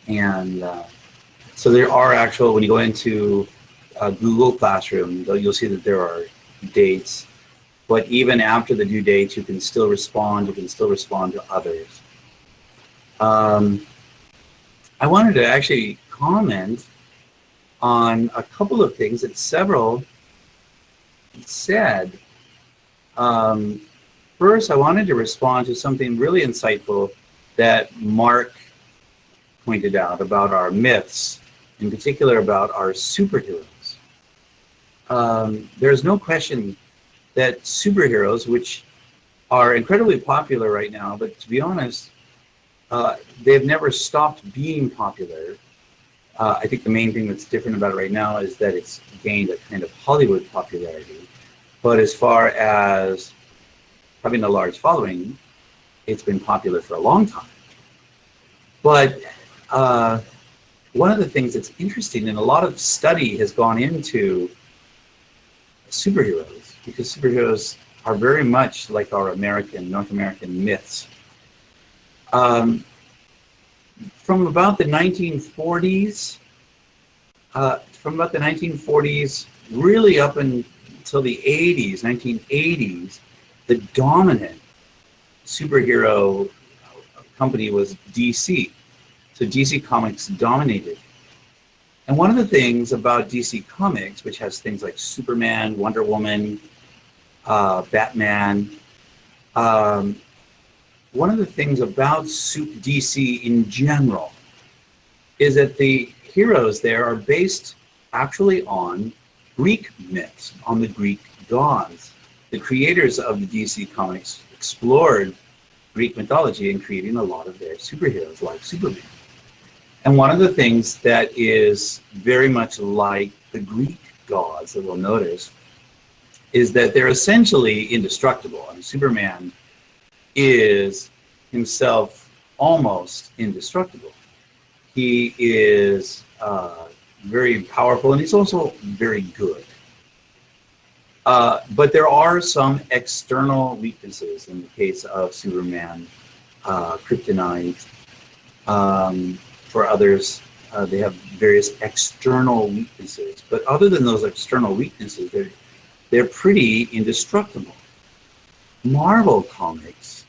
And so there are actual, when you go into Google Classroom, you'll see that there are dates, but even after the due dates, you can still respond. You can still respond to others. I wanted to actually comment on a couple of things that several said. First, I wanted to respond to something really insightful that Mark pointed out about our myths, in particular about our superheroes. There's no question that superheroes, which are incredibly popular right now, but to be honest, they've never stopped being popular. I think the main thing that's different about it right now is that it's gained a kind of Hollywood popularity. But as far as having a large following, it's been popular for a long time. But one of the things that's interesting, and a lot of study has gone into superheroes, because superheroes are very much like our North American myths. From about the 1940s, really up until the 1980s, the dominant superhero company was DC. So DC Comics dominated. And one of the things about DC Comics, which has things like Superman, Wonder Woman, Batman, one of the things about DC in general is that the heroes there are based actually on Greek myths, on the Greek gods. The creators of the DC Comics explored Greek mythology in creating a lot of their superheroes, like Superman. And one of the things that is very much like the Greek gods that we'll notice is that they're essentially indestructible. I mean, Superman is himself almost indestructible. He is very powerful, and he's also very good. But there are some external weaknesses in the case of Superman, kryptonite. For others, they have various external weaknesses. But other than those external weaknesses, they're pretty indestructible. Marvel comics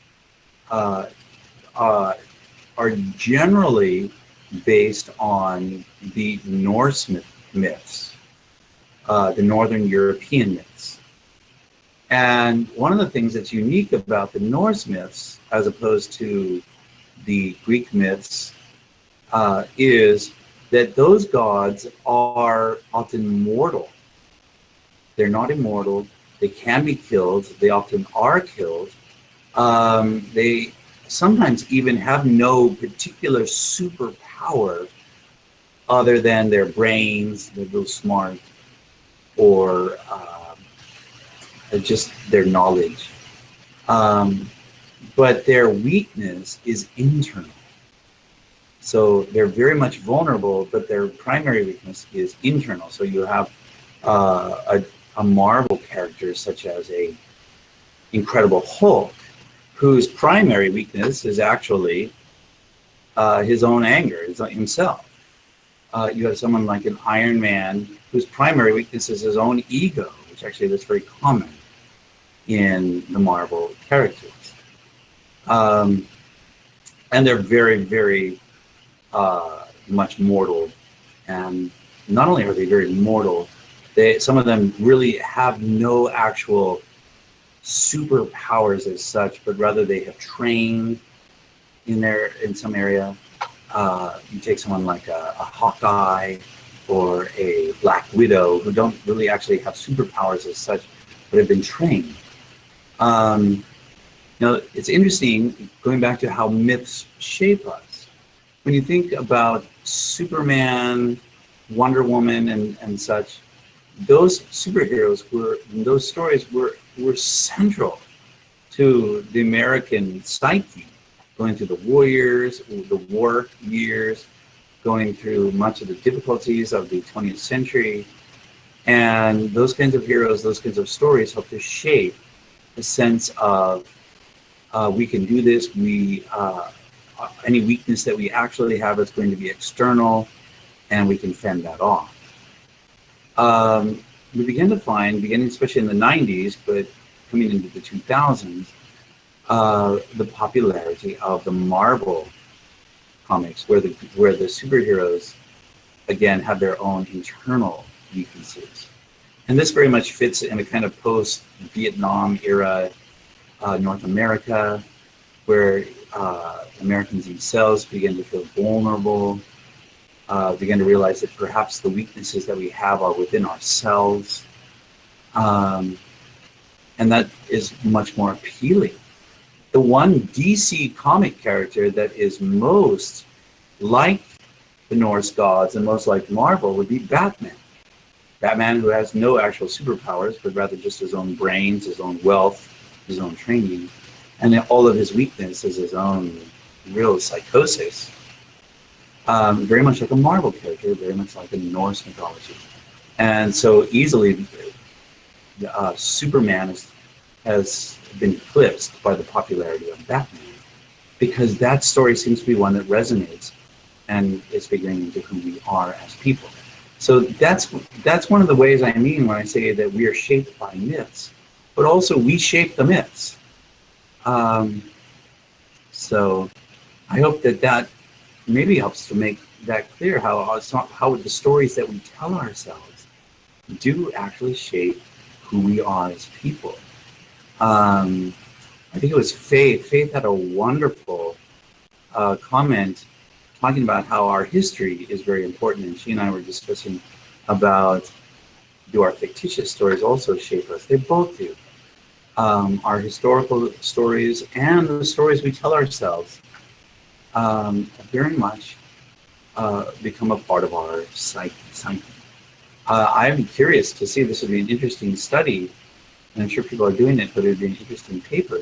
are generally based on the Norse myths, the Northern European myths. And one of the things that's unique about the Norse myths, as opposed to the Greek myths, is that those gods are often mortal. They're not immortal. They can be killed. They often are killed. They sometimes even have no particular superpower other than their brains, they're real smart, or just their knowledge. But their weakness is internal. So they're very much vulnerable, but their primary weakness is internal. So you have a Marvel character such as a Incredible Hulk, whose primary weakness is actually his own anger, himself. You have someone like an Iron Man, whose primary weakness is his own ego, which actually is very common in the Marvel characters. And they're very, very much mortal. And not only are they very mortal, some of them really have no actual superpowers as such, but rather they have trained in some area. You take someone like a Hawkeye or a Black Widow, who don't really actually have superpowers as such, but have been trained. Now, it's interesting, going back to how myths shape us. When you think about Superman, Wonder Woman, and such, those superheroes those stories were central to the American psyche, going through the warriors, the war years, going through much of the difficulties of the 20th century. And those kinds of heroes, those kinds of stories help to shape the sense of we can do this, we any weakness that we actually have is going to be external, and we can fend that off. We begin to find, beginning especially in the 90s, but coming into the 2000s, the popularity of the Marvel comics, where the superheroes again have their own internal weaknesses, and this very much fits in a kind of post-Vietnam era North America, where Americans themselves begin to feel vulnerable, begin to realize that perhaps the weaknesses that we have are within ourselves, and that is much more appealing. The one DC comic character that is most like the Norse gods and most like Marvel would be Batman. Batman, who has no actual superpowers, but rather just his own brains, his own wealth, his own training, and all of his weakness is his own real psychosis. Very much like a Marvel character, very much like a Norse mythology. And so easily, Superman has been eclipsed by the popularity of Batman, because that story seems to be one that resonates and is figuring into who we are as people. So that's one of the ways I mean when I say that we are shaped by myths, but also we shape the myths. So I hope that maybe helps to make that clear, how the stories that we tell ourselves do actually shape who we are as people. I think it was Faith. Faith had a wonderful comment talking about how our history is very important, and she and I were discussing about, do our fictitious stories also shape us? They both do. Our historical stories and the stories we tell ourselves very much become a part of our psyche. I'm curious to see, this would be an interesting study, and I'm sure people are doing it, but it would be an interesting paper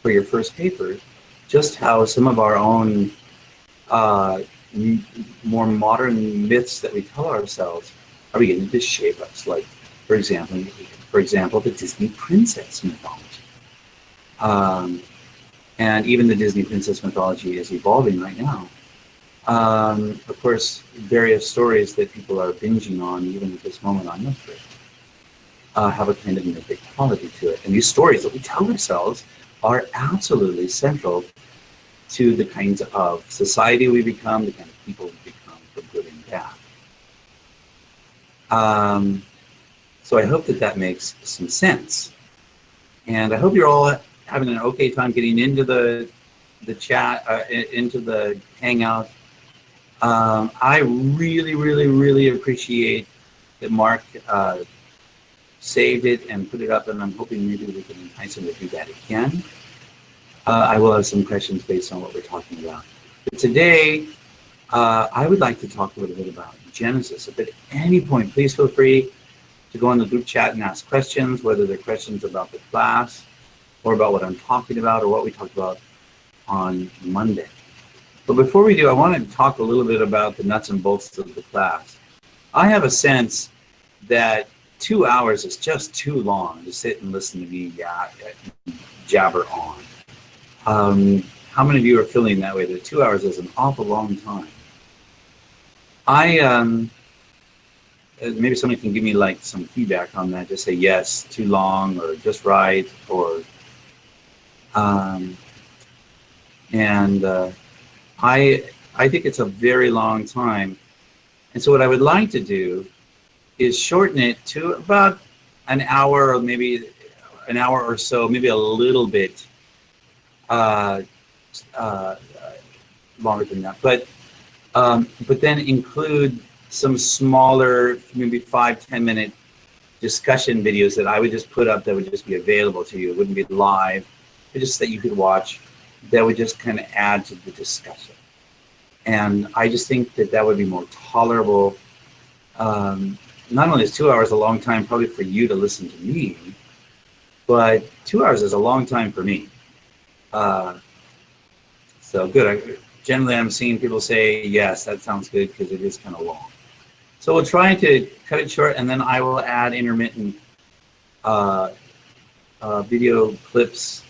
for your first paper, just how some of our own more modern myths that we tell ourselves are beginning to shape us. Like, for example, the Disney princess mythology. And even the Disney princess mythology is evolving right now. Of course, various stories that people are binging on, even at this moment on Netflix, have a kind of mythic quality to it. And these stories that we tell ourselves are absolutely central to the kinds of society we become, the kind of people we become, for good and bad. So I hope that makes some sense. And I hope you're all having an okay time getting into the chat, into the Hangout. I really, really, really appreciate that Mark saved it and put it up, and I'm hoping maybe we can entice him to do that again. I will have some questions based on what we're talking about. But today, I would like to talk a little bit about Genesis. If at any point, please feel free to go in the group chat and ask questions, whether they're questions about the class or about what I'm talking about or what we talked about on Monday. But before we do, I want to talk a little bit about the nuts and bolts of the class. I have a sense that 2 hours is just too long to sit and listen to me jabber on. How many of you are feeling that way, that 2 hours is an awful long time? Maybe somebody can give me like some feedback on that. Just say yes, too long, or just right, or I think it's a very long time. And so what I would like to do is shorten it to about an hour, or maybe an hour or so, maybe a little bit longer than that. But then include some smaller, maybe 5-10 minute discussion videos that I would just put up that would just be available to you. It wouldn't be live, but just that you could watch, that would just kind of add to the discussion. And I just think that would be more tolerable. Not only is 2 hours a long time probably for you to listen to me, but 2 hours is a long time for me. So good. Generally, I'm seeing people say, yes, that sounds good, because it is kind of long. So we'll try to cut it short, and then I will add intermittent video clips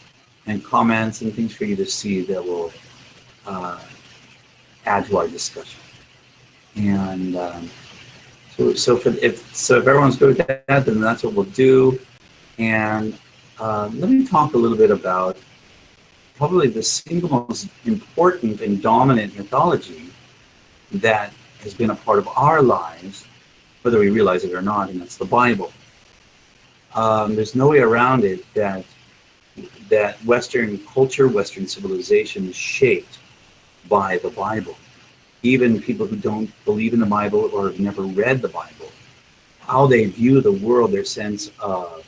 and comments and things for you to see that will uh, add to our discussion. And if everyone's good with that, then that's what we'll do. And let me talk a little bit about probably the single most important and dominant mythology that has been a part of our lives, whether we realize it or not, and that's the Bible. There's no way around it that Western culture, Western civilization is shaped by the Bible. Even people who don't believe in the Bible or have never read the Bible, how they view the world, their sense of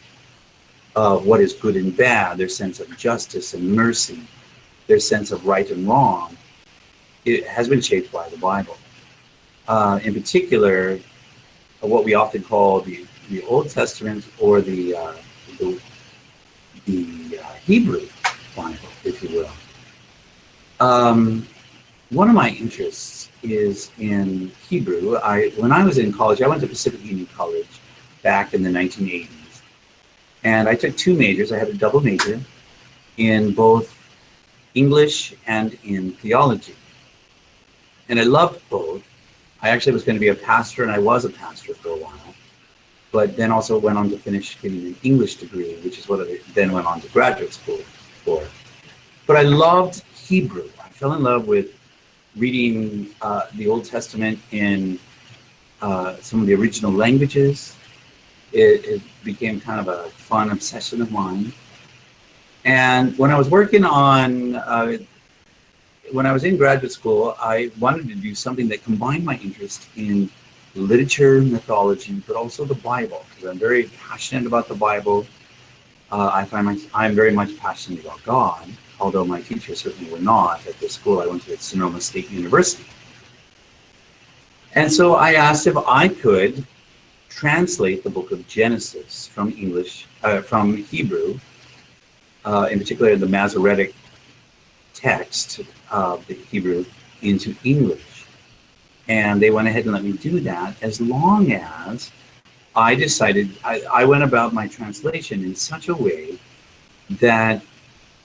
what is good and bad, their sense of justice and mercy, their sense of right and wrong, it has been shaped by the Bible. In particular, what we often call the Old Testament, or the Hebrew Bible, if you will. One of my interests is in Hebrew. When I was in college, I went to Pacific Union College back in the 1980s. And I took two majors. I had a double major in both English and in theology. And I loved both. I actually was going to be a pastor, and I was a pastor for a while, but then also went on to finish getting an English degree, which is what I then went on to graduate school for. But I loved Hebrew. I fell in love with reading the Old Testament in some of the original languages. It became kind of a fun obsession of mine. And when I was working on, when I was in graduate school, I wanted to do something that combined my interest in literature, mythology, but also the Bible, because I'm very passionate about the Bible. I'm very much passionate about God, although my teachers certainly were not at the school I went to at Sonoma State University. And so I asked if I could translate the book of Genesis from Hebrew, in particular the Masoretic text of the Hebrew, into English. And they went ahead and let me do that, as long as I decided, I went about my translation in such a way that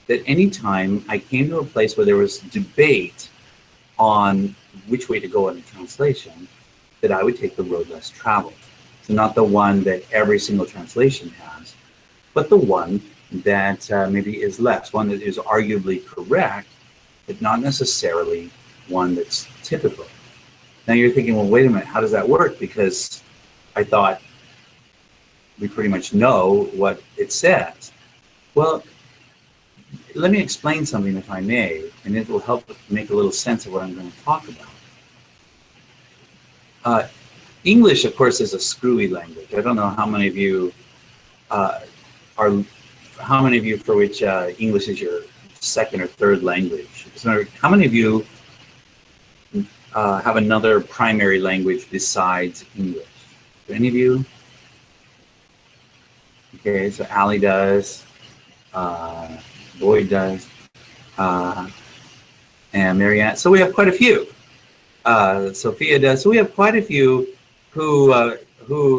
any time I came to a place where there was debate on which way to go in the translation, that I would take the road less traveled. So not the one that every single translation has, but the one that maybe is less, one that is arguably correct, but not necessarily one that's typical. Now you're thinking, well, wait a minute, how does that work? Because I thought we pretty much know what it says. Well, let me explain something, if I may, and it will help make a little sense of what I'm going to talk about. English, of course, is a screwy language. I don't know how many of you for which English is your second or third language. So how many of you have another primary language besides English? Do any of you? Okay, so Allie does, Boyd does, and Marianne. So we have quite a few. Sophia does. So we have quite a few who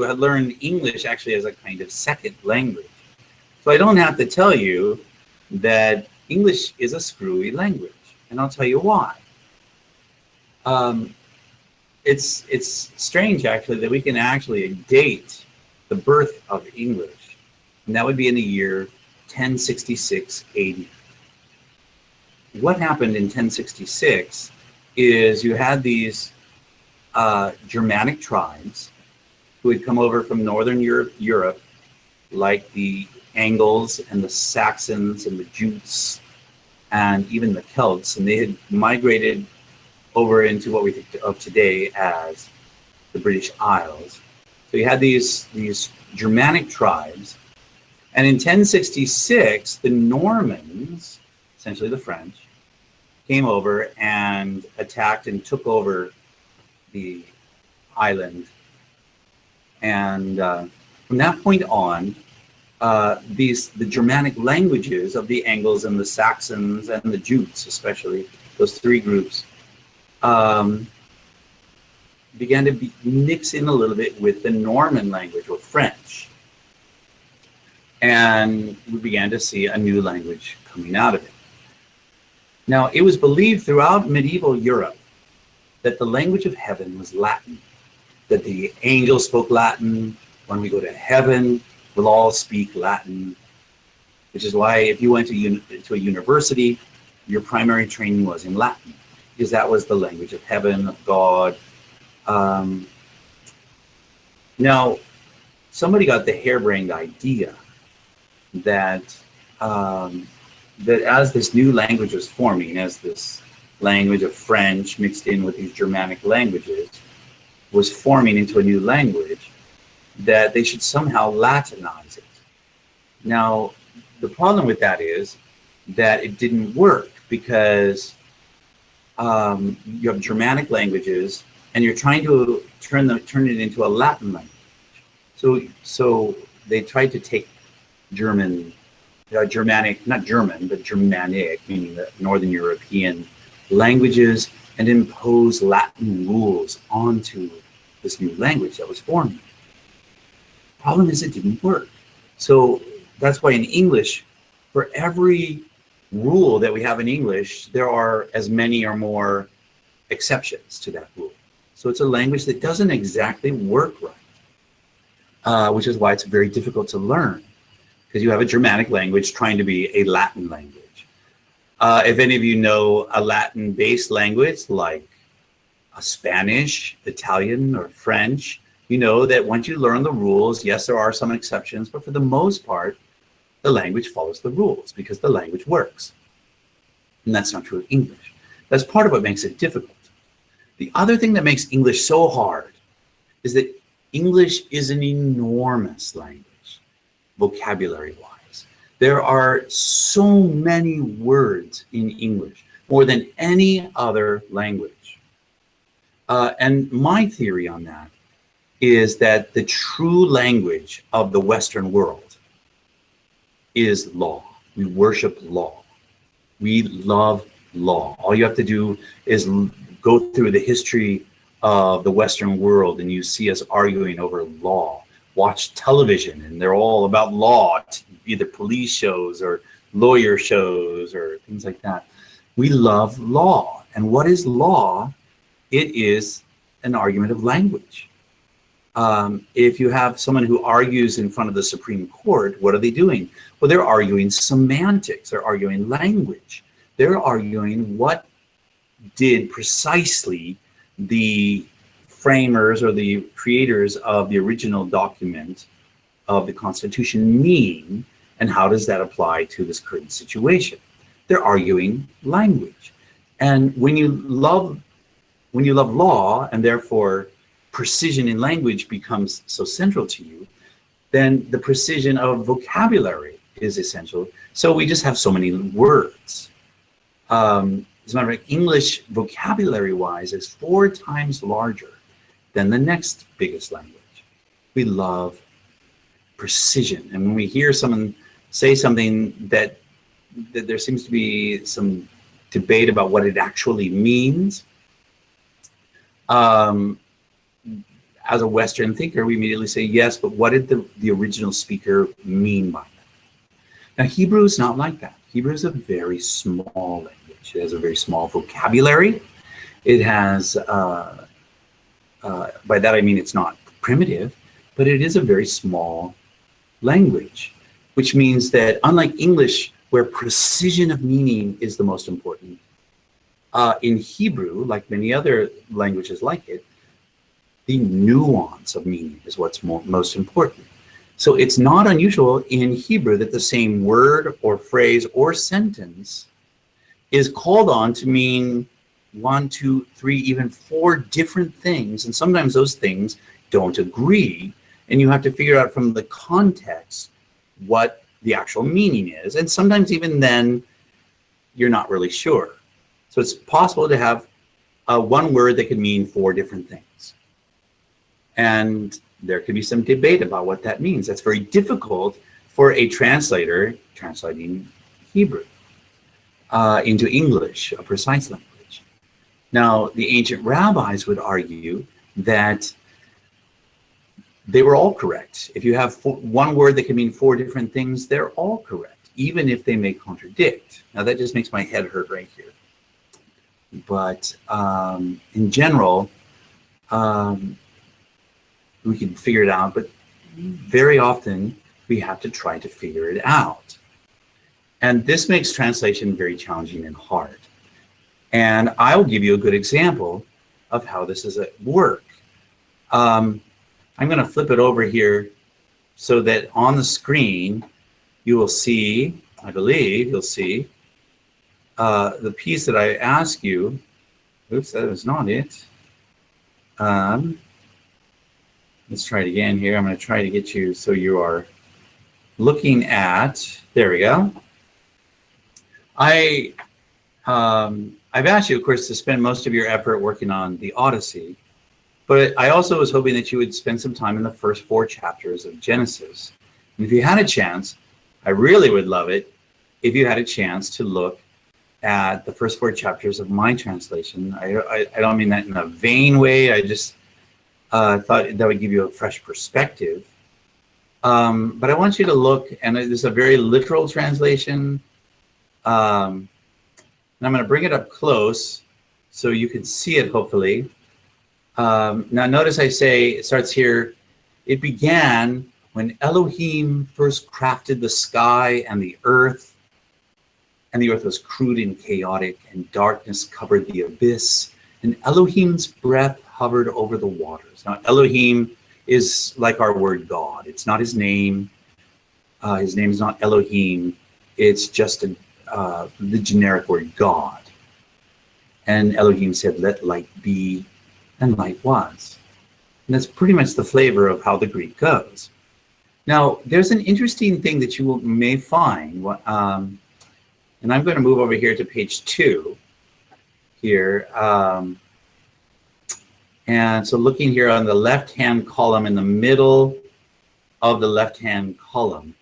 have learned English actually as a kind of second language. So I don't have to tell you that English is a screwy language, and I'll tell you why. It's strange actually that we can actually date the birth of English, and that would be in the year 1066 AD. What happened in 1066 is you had these Germanic tribes who had come over from Northern Europe, like the Angles and the Saxons and the Jutes and even the Celts, and they had migrated over into what we think of today as the British Isles. So you had these Germanic tribes, and in 1066, the Normans, essentially the French, came over and attacked and took over the island. And from that point on, the Germanic languages of the Angles and the Saxons and the Jutes, especially those three groups, began to mix in a little bit with the Norman language, or French. And we began to see a new language coming out of it. Now, it was believed throughout medieval Europe that the language of heaven was Latin, that the angels spoke Latin. When we go to heaven, we'll all speak Latin, which is why if you went to a university, your primary training was in Latin, because that was the language of heaven, of God. Now, somebody got the harebrained idea that that as this new language was forming, as this language of French mixed in with these Germanic languages was forming into a new language, that they should somehow Latinize it. Now, the problem with that is that it didn't work, because you have Germanic languages and you're trying to turn it into a Latin language. So they tried to take Germanic, not German, but Germanic, meaning the Northern European languages, and impose Latin rules onto this new language that was forming. Problem is, it didn't work. So that's why in English, for every rule that we have in English, there are as many or more exceptions to that rule. So it's a language that doesn't exactly work right, which is why it's very difficult to learn, because you have a Germanic language trying to be a Latin language. If any of you know a Latin-based language like a Spanish, Italian, or French, you know that once you learn the rules, yes, there are some exceptions, but for the most part, the language follows the rules because the language works. And that's not true of English. That's part of what makes it difficult. The other thing that makes English so hard is that English is an enormous language, vocabulary-wise. There are so many words in English, more than any other language. And my theory on that is that the true language of the Western world is law. We worship law. We love law. All you have to do is go through the history of the Western world and you see us arguing over law. Watch television and they're all about law, either police shows or lawyer shows or things like that. We love law. And what is law? It is an argument of language. If you have someone who argues in front of the Supreme Court, what are they doing? Well, they're arguing semantics. They're arguing language. They're arguing what did precisely the framers or the creators of the original document of the Constitution mean, and how does that apply to this current situation? They're arguing language. And when you love law, and therefore precision in language becomes so central to you, then the precision of vocabulary is essential. So we just have so many words. As a matter of fact, English vocabulary-wise is 4 times larger than the next biggest language. We love precision. And when we hear someone say something that there seems to be some debate about what it actually means, as a Western thinker, we immediately say, yes, but what did the original speaker mean by that? Now, Hebrew is not like that. Hebrew is a very small language. It has a very small vocabulary. It has, by that I mean it's not primitive, but it is a very small language, which means that unlike English, where precision of meaning is the most important, in Hebrew, like many other languages like it, the nuance of meaning is what's most important. So it's not unusual in Hebrew that the same word or phrase or sentence is called on to mean 1, 2, 3, even 4 different things. And sometimes those things don't agree. And you have to figure out from the context what the actual meaning is. And sometimes even then, you're not really sure. So it's possible to have one word that could mean 4 different things. And there could be some debate about what that means. That's very difficult for a translator translating Hebrew into English, a precise language. Now, the ancient rabbis would argue that they were all correct. If you have one word that can mean 4 different things, they're all correct, even if they may contradict. Now, that just makes my head hurt right here. but in general, we can figure it out, but very often we have to try to figure it out. And this makes translation very challenging and hard. And I will give you a good example of how this is at work. I'm going to flip it over here so that on the screen you will see, I believe you'll see, the piece that I asked you. Oops, that was not it. Let's try it again here. I'm going to try to get you so you are looking at, there we go. I've asked you, of course, to spend most of your effort working on the Odyssey, but I also was hoping that you would spend some time in the first 4 chapters of Genesis. And if you had a chance, I really would love it if you had a chance to look at the first 4 chapters of my translation. I don't mean that in a vain way. I just thought that would give you a fresh perspective. But I want you to look, and this is a very literal translation. And I'm going to bring it up close so you can see it, hopefully. Now notice I say, it starts here, it began when Elohim first crafted the sky and the earth was crude and chaotic, and darkness covered the abyss, and Elohim's breath hovered over the waters. Now Elohim is like our word God. It's not his name. His name is not Elohim. It's just the generic word God. And Elohim said, "Let light be," and light was. And that's pretty much the flavor of how the Greek goes. Now, there's an interesting thing that you may find, and I'm going to move over here to page 2 here. And so looking here on the left-hand column, in the middle of the left-hand column,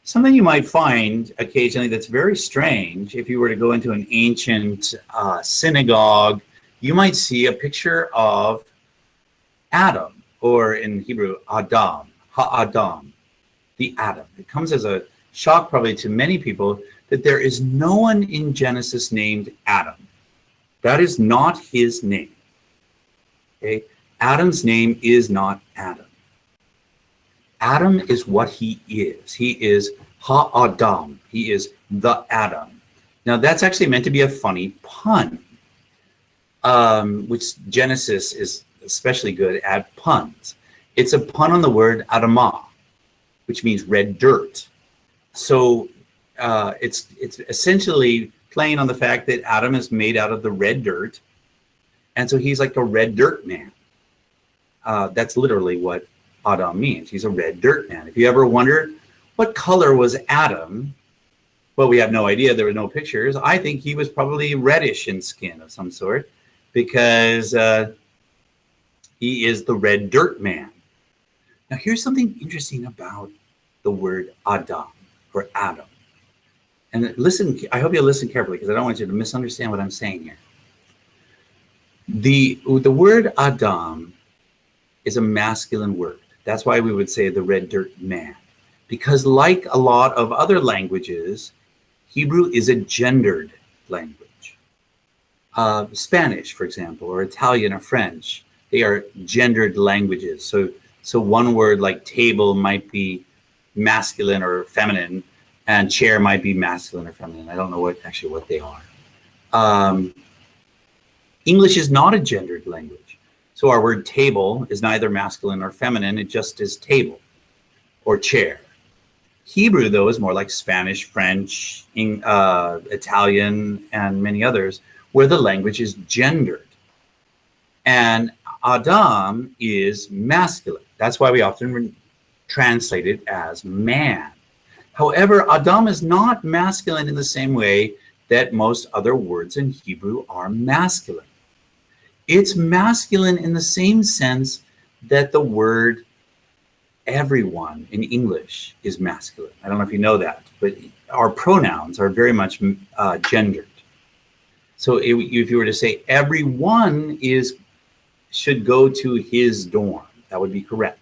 something you might find occasionally that's very strange. If you were to go into an ancient synagogue, you might see a picture of Adam, or in Hebrew, Adam, Ha-Adam, the Adam. It comes as a shock probably to many people that there is no one in Genesis named Adam. That is not his name. Okay? Adam's name is not Adam. Adam is what he is. He is Ha-Adam. He is the Adam. Now that's actually meant to be a funny pun, which Genesis is especially good at puns. It's a pun on the word Adamah, which means red dirt. So it's essentially playing on the fact that Adam is made out of the red dirt, and so he's like a red dirt man. That's literally what Adam means. He's a red dirt man. If you ever wondered what color was Adam, well, we have no idea. There were no pictures. I think he was probably reddish in skin of some sort, because he is the red dirt man. Now, here's something interesting about the word Adam, or Adam. And listen, I hope you'll listen carefully, because I don't want you to misunderstand what I'm saying here. The word Adam is a masculine word. That's why we would say the red dirt man. Because like a lot of other languages, Hebrew is a gendered language. Spanish, for example, or Italian or French, they are gendered languages. So one word like table might be masculine or feminine, and chair might be masculine or feminine. I don't know what they are. English is not a gendered language. So our word table is neither masculine or feminine. It just is table or chair. Hebrew, though, is more like Spanish, French, Italian, and many others, where the language is gendered. And Adam is masculine. That's why we often translate it as man. However, Adam is not masculine in the same way that most other words in Hebrew are masculine. It's masculine in the same sense that the word everyone in English is masculine. I don't know if you know that, but our pronouns are very much gendered. So if you were to say everyone should go to his dorm, that would be correct.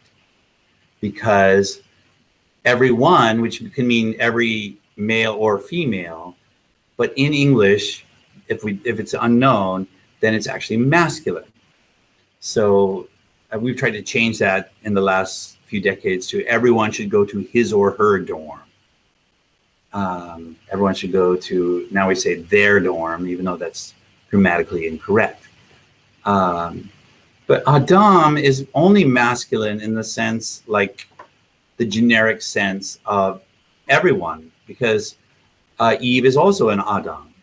Because everyone, which can mean every male or female, but in English, if it's unknown, then it's actually masculine. So we've tried to change that in the last few decades to everyone should go to his or her dorm. Everyone should go to, now we say their dorm, even though that's grammatically incorrect. But Adam is only masculine in the sense, like the generic sense of everyone, because Eve is also an Adam.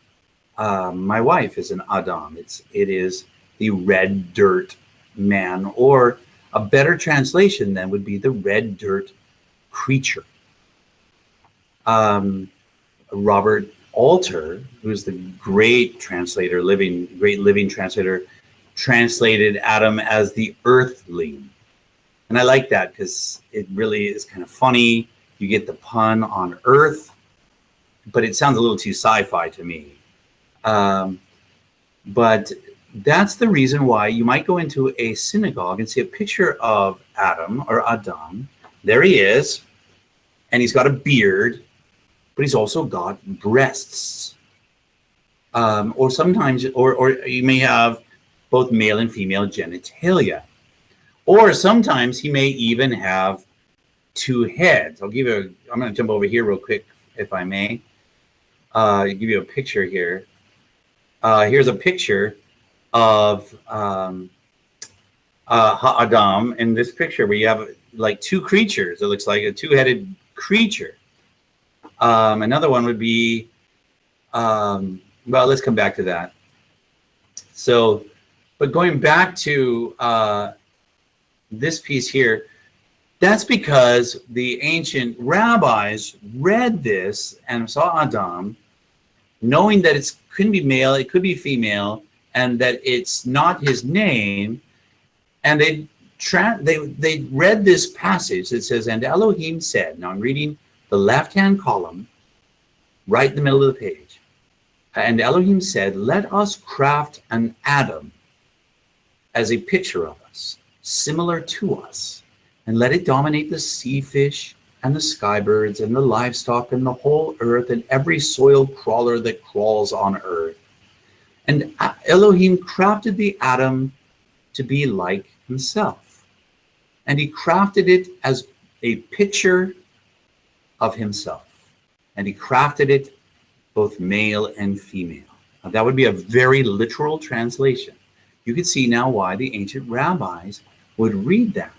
My wife is an Adam. It is the red dirt man, or a better translation then would be the red dirt creature. Robert Alter, who's the great translator, great living translator, translated Adam as the earthling. And I like that because it really is kind of funny. You get the pun on earth, but it sounds a little too sci-fi to me. But that's the reason why you might go into a synagogue and see a picture of Adam or Adam. There he is, and he's got a beard, but he's also got breasts. Or sometimes, or you may have both male and female genitalia. Or sometimes he may even have two heads. I'm going to jump over here real quick, if I may. Give you a picture here. Here's a picture of Ha'adam in this picture where you have like two creatures. It looks like a two-headed creature. Another one would be, well, let's come back to that. So, but going back to this piece here, that's because the ancient rabbis read this and saw Adam, knowing that it couldn't be male, it could be female, and that it's not his name, and they read this passage that says, and Elohim said, now I'm reading the left-hand column, right in the middle of the page, and Elohim said, let us craft an Adam as a picture of us, similar to us, and let it dominate the sea fish and the sky birds and the livestock and the whole earth and every soil crawler that crawls on earth. And Elohim crafted the Adam to be like himself. And he crafted it as a picture of himself. And he crafted it both male and female. Now, that would be a very literal translation. You can see now why the ancient rabbis would read that.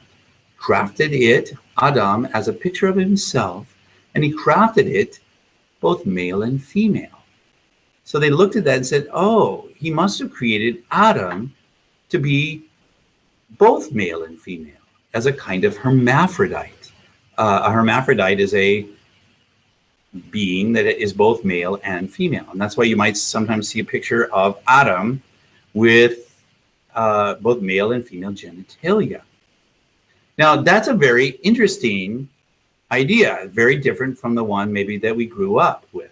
Crafted it, Adam, as a picture of himself, and he crafted it both male and female. So they looked at that and said, oh, he must have created Adam to be both male and female, as a kind of hermaphrodite. A hermaphrodite is a being that is both male and female. And that's why you might sometimes see a picture of Adam with both male and female genitalia. Now, that's a very interesting idea, very different from the one maybe that we grew up with.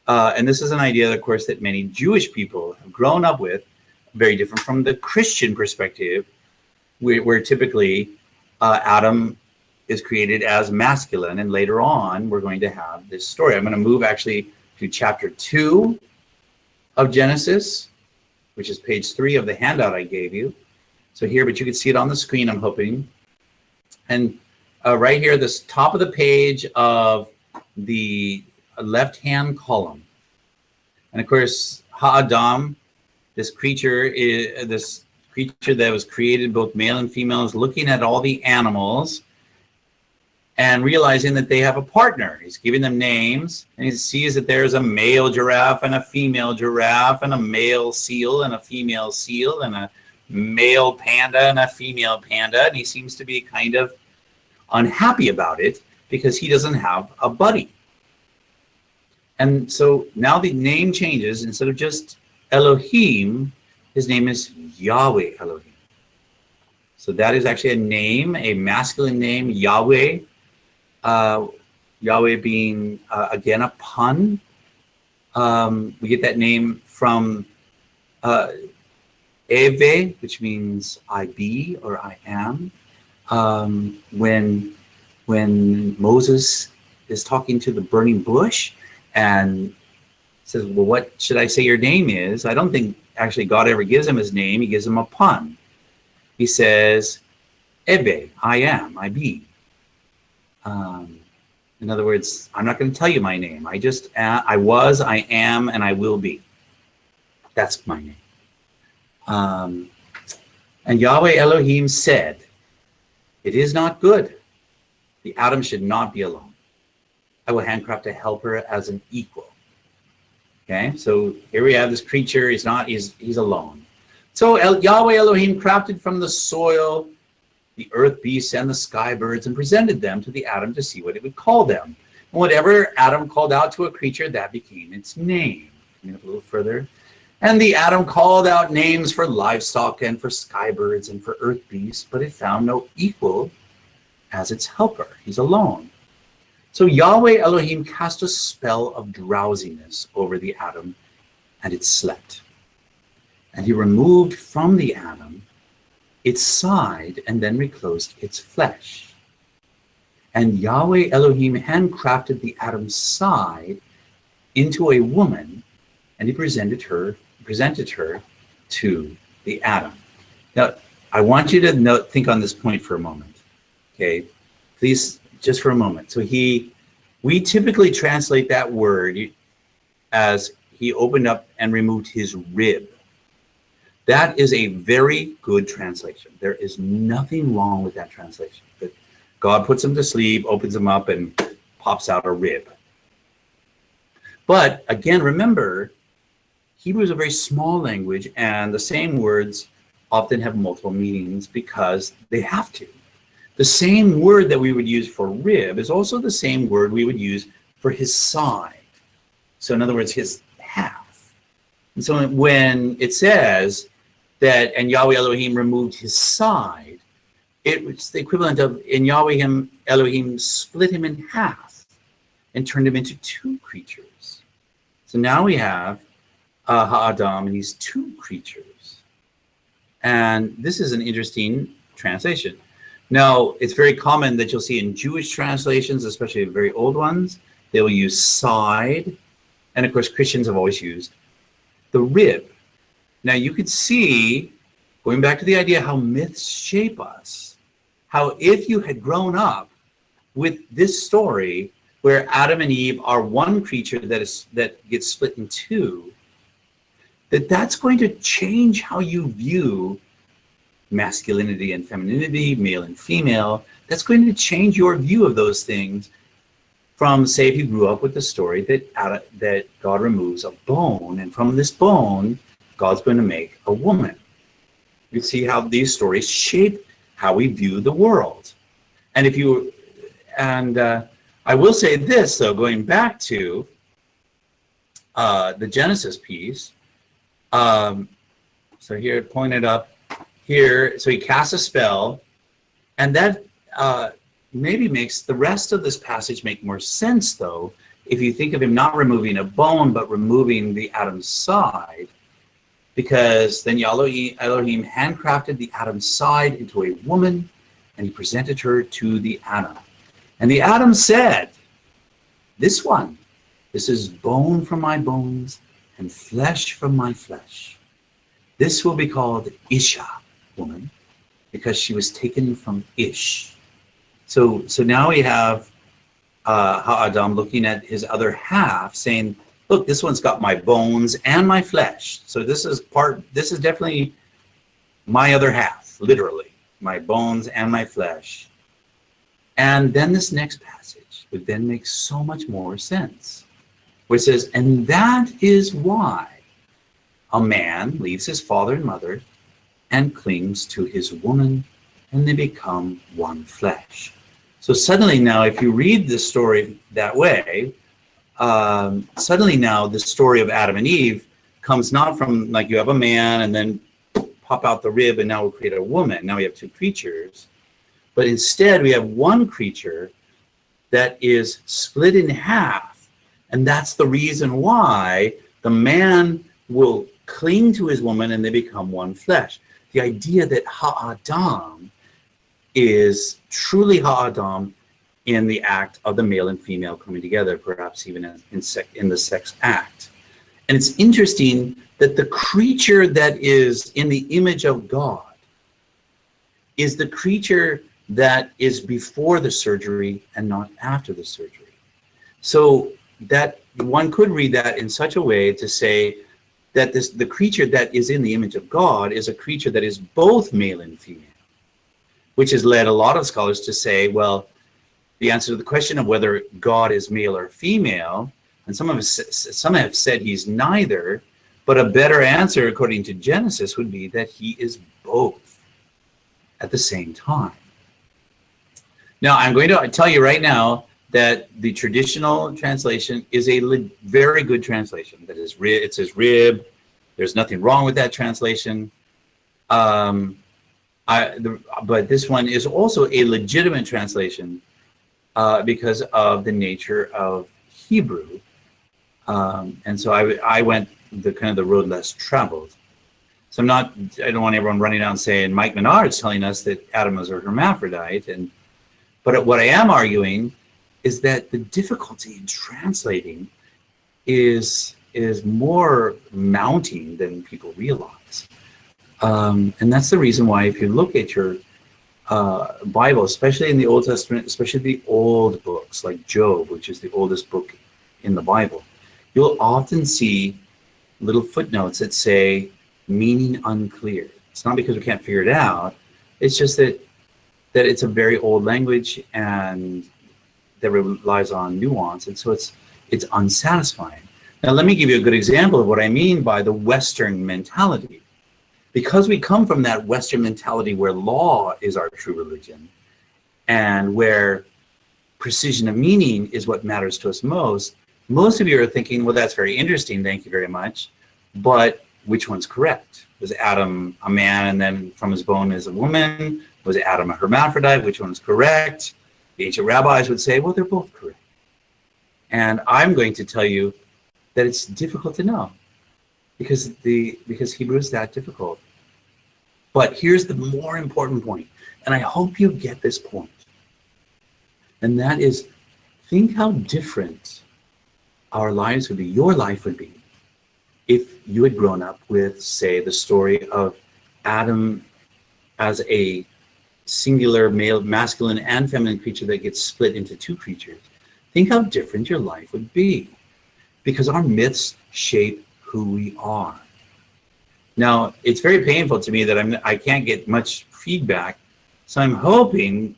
And this is an idea, of course, that many Jewish people have grown up with, very different from the Christian perspective, where typically Adam is created as masculine, and later on we're going to have this story. I'm going to move actually to chapter 2 of Genesis, which is page 3 of the handout I gave you. So here, but you can see it on the screen, I'm hoping. And right here, this top of the page of the left-hand column. And of course, Ha'adam, this creature that was created both male and female, is looking at all the animals and realizing that they have a partner. He's giving them names, and he sees that there's a male giraffe and a female giraffe and a male seal and a female seal and a male panda and a female panda, and he seems to be kind of unhappy about it because he doesn't have a buddy. And so now the name changes. Instead of just Elohim, his name is Yahweh Elohim. So that is actually a name, a masculine name, Yahweh. Yahweh being, again, a pun. We get that name from Eve, which means I be or I am. When Moses is talking to the burning bush, and Says, well, what should I say your name is? I don't think actually God ever gives him his name. He gives him a pun. He says, Ebe, I am, I be. In other words, I'm not going to tell you my name. I was, I am, and I will be. That's my name. And Yahweh Elohim said, it is not good. The Adam should not be alone. I will handcraft a helper as an equal. Okay, so here we have this creature. He's alone. So Yahweh Elohim crafted from the soil the earth beasts and the sky birds and presented them to the Adam to see what it would call them. And whatever Adam called out to a creature, that became its name. Coming up a little further. And the Adam called out names for livestock and for sky birds and for earth beasts, but it found no equal as its helper. He's alone. So Yahweh Elohim cast a spell of drowsiness over the Adam, and it slept. And he removed from the Adam its side and then reclosed its flesh. And Yahweh Elohim handcrafted the Adam's side into a woman, and he presented her to the Adam. Now, I want you to think on this point for a moment. Okay, please, just for a moment. So we typically translate that word as he opened up and removed his rib. That is a very good translation. There is nothing wrong with that translation. That God puts him to sleep, opens him up, and pops out a rib. But again, remember, Hebrew is a very small language, and the same words often have multiple meanings because they have to. The same word that we would use for rib is also the same word we would use for his side. So in other words, his half. And so when it says that, and Yahweh Elohim removed his side, it's the equivalent of, in Yahweh Elohim split him in half and turned him into two creatures. So now we have Ha'adam and these two creatures. And this is an interesting translation. Now, it's very common that you'll see in Jewish translations, especially very old ones, they will use side. And of course, Christians have always used the rib. Now, you could see, going back to the idea how myths shape us, how if you had grown up with this story where Adam and Eve are one creature that gets split in two, that's going to change how you view masculinity and femininity, male and female. That's going to change your view of those things from, say, if you grew up with the story that God removes a bone, and from this bone, God's going to make a woman. You see how these stories shape how we view the world. And I will say this, though, going back to the Genesis piece. So here, pointed up here. So he casts a spell, and that maybe makes the rest of this passage make more sense, though, if you think of him not removing a bone, but removing the Adam's side, because then Yahweh Elohim handcrafted the Adam's side into a woman, and he presented her to the Adam. And the Adam said, this is bone from my bones and flesh from my flesh. This will be called Isha, woman, because she was taken from Ish. So now we have Ha'adam looking at his other half, saying, look, this one's got my bones and my flesh. So this is definitely my other half, literally, my bones and my flesh. And then this next passage would then make so much more sense, where it says, and that is why a man leaves his father and mother and clings to his woman, and they become one flesh. So suddenly now, if you read this story that way, suddenly now the story of Adam and Eve comes not from like you have a man and then pop out the rib and now we'll create a woman. Now we have two creatures. But instead we have one creature that is split in half. And that's the reason why the man will cling to his woman and they become one flesh. The idea that Ha'adam is truly Ha'adam in the act of the male and female coming together, perhaps even in the sex act. And it's interesting that the creature that is in the image of God is the creature that is before the surgery and not after the surgery. So that one could read that in such a way to say that the creature that is in the image of God is a creature that is both male and female, which has led a lot of scholars to say, well, the answer to the question of whether God is male or female, and some have said he's neither, but a better answer according to Genesis would be that he is both at the same time. Now, I'm going to tell you right now that the traditional translation is a very good translation. That is, it says rib. There's nothing wrong with that translation. But this one is also a legitimate translation because of the nature of Hebrew. And so I went the road less traveled. So I don't want everyone running out and saying Mike Menard's telling us that Adam was a hermaphrodite. But what I am arguing is that the difficulty in translating is more mounting than people realize. And that's the reason why if you look at your Bible, especially in the Old Testament, especially the old books like Job, which is the oldest book in the Bible, you'll often see little footnotes that say meaning unclear. It's not because we can't figure it out. It's just that it's a very old language and that relies on nuance, and so it's unsatisfying. Now, let me give you a good example of what I mean by the Western mentality. Because we come from that Western mentality where law is our true religion and where precision of meaning is what matters to us most of you are thinking, well, that's very interesting, thank you very much, but which one's correct? Was Adam a man and then from his bone is a woman? Was Adam a hermaphrodite? Which one's correct? The ancient rabbis would say, well, they're both correct. And I'm going to tell you that it's difficult to know because Hebrew is that difficult. But here's the more important point, and I hope you get this point. And that is, think how different our lives would be, your life would be, if you had grown up with, say, the story of Adam as a singular male, masculine and feminine creature that gets split into two creatures. Think how different your life would be, because our myths shape who we are. Now, it's very painful to me that I can't get much feedback, so I'm hoping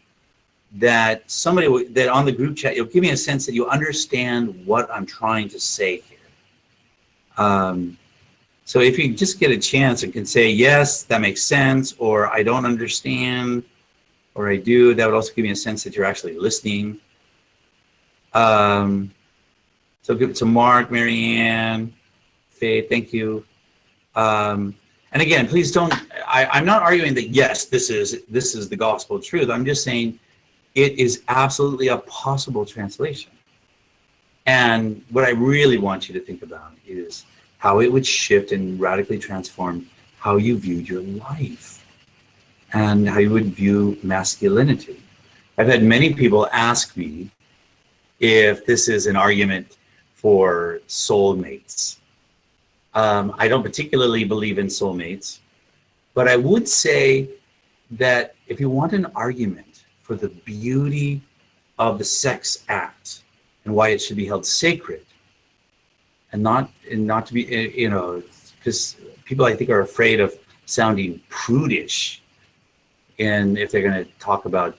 that somebody that on the group chat, you'll give me a sense that you understand what I'm trying to say here. So if you just get a chance and can say, yes, that makes sense, or I don't understand, or I do, that would also give me a sense that you're actually listening. So give it to Mark, Marianne, Faith, thank you. And again, please don't, I'm not arguing that, yes, this is the gospel truth. I'm just saying it is absolutely a possible translation. And what I really want you to think about is how it would shift and radically transform how you viewed your life and how you would view masculinity. I've had many people ask me if this is an argument for soulmates. I don't particularly believe in soulmates, but I would say that if you want an argument for the beauty of the sex act and why it should be held sacred, and not to be, because people I think are afraid of sounding prudish, and if they're going to talk about,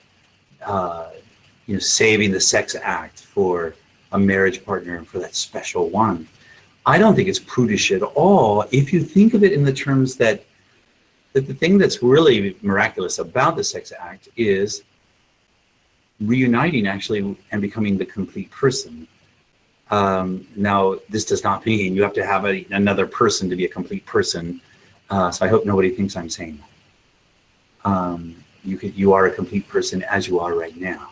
saving the sex act for a marriage partner and for that special one. I don't think it's prudish at all if you think of it in the terms that the thing that's really miraculous about the sex act is reuniting actually and becoming the complete person. Now, this does not mean you have to have another person to be a complete person. So I hope nobody thinks I'm saying that. You are a complete person as you are right now.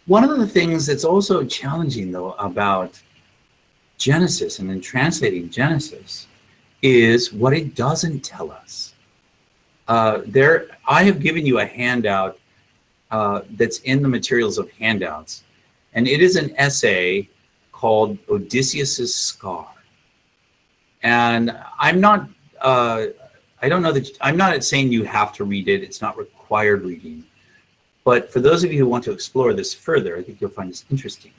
One of the things that's also challenging, though, about Genesis and in translating Genesis is what it doesn't tell us. I have given you a handout that's in the materials of handouts, and it is an essay called Odysseus's Scar. And I'm not, I don't know that, I'm not saying you have to read it. It's not required reading. But for those of you who want to explore this further, I think you'll find this interesting.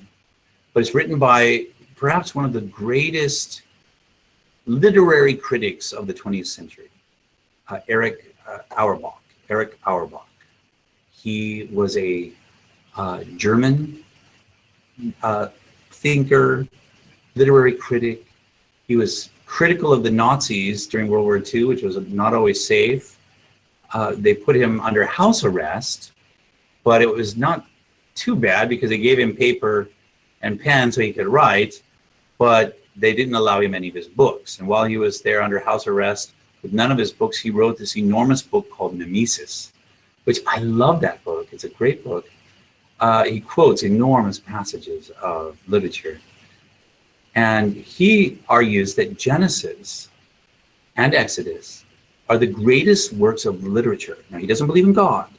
But it's written by perhaps one of the greatest literary critics of the 20th century, Erich Auerbach. Erich Auerbach. He was a German thinker, literary critic. He was critical of the Nazis during World War II, which was not always safe. They put him under house arrest, but it was not too bad because they gave him paper and pen so he could write, but they didn't allow him any of his books. And while he was there under house arrest with none of his books, he wrote this enormous book called Nemesis, which I love that book. It's a great book. He quotes enormous passages of literature. And he argues that Genesis and Exodus are the greatest works of literature. Now, he doesn't believe in God,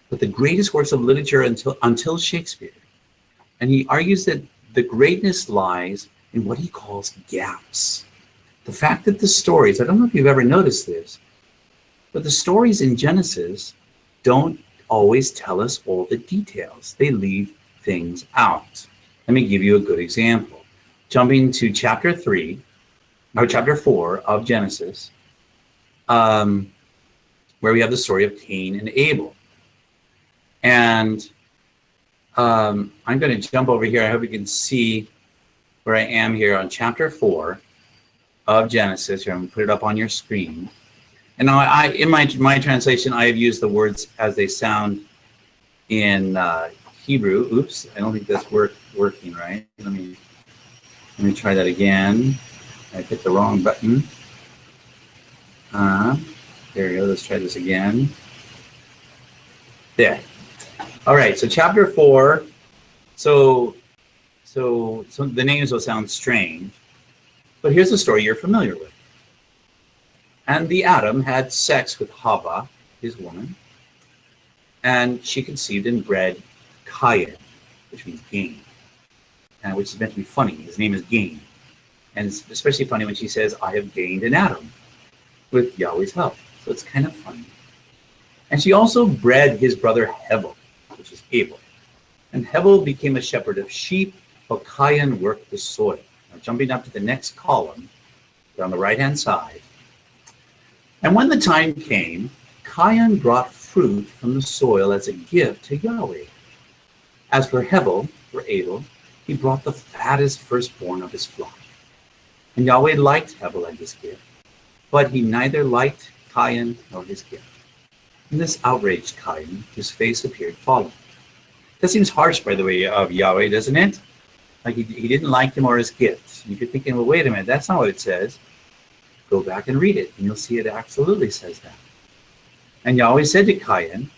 but the greatest works of literature until Shakespeare. And he argues that the greatness lies in what he calls gaps. The fact that the stories, I don't know if you've ever noticed this, but the stories in Genesis don't always tell us all the details. They leave things out. Let me give you a good example. Jumping to chapter 4 of Genesis, where we have the story of Cain and Abel. And I'm going to jump over here. I hope you can see where I am here on chapter 4 of Genesis. Here, I'm going to put it up on your screen. And now in my translation, I have used the words as they sound in Hebrew. Oops, I don't think that's working right. Let me try that again. I hit the wrong button. There we go. Let's try this again. There. All right. So chapter 4. So the names will sound strange, but here's a story you're familiar with. And the Adam had sex with Hava, his woman, and she conceived and bred Cain, which means gain, and which is meant to be funny. His name is Gain. And it's especially funny when she says, I have gained an Adam with Yahweh's help. So it's kind of funny. And she also bred his brother Hevel, which is Abel. And Hevel became a shepherd of sheep, while Cain worked the soil. Now, jumping up to the next column, on the right-hand side. And when the time came, Cain brought fruit from the soil as a gift to Yahweh. As for Hevel, for Abel, he brought the fattest firstborn of his flock. And Yahweh liked Hevel and his gift, but he neither liked Cain nor his gift. And this outraged Cain, whose face appeared fallen. That seems harsh, by the way, of Yahweh, doesn't it? Like he didn't like him or his gifts. You're thinking, well, wait a minute, that's not what it says. Go back and read it, and you'll see it absolutely says that. And Yahweh said to Cain,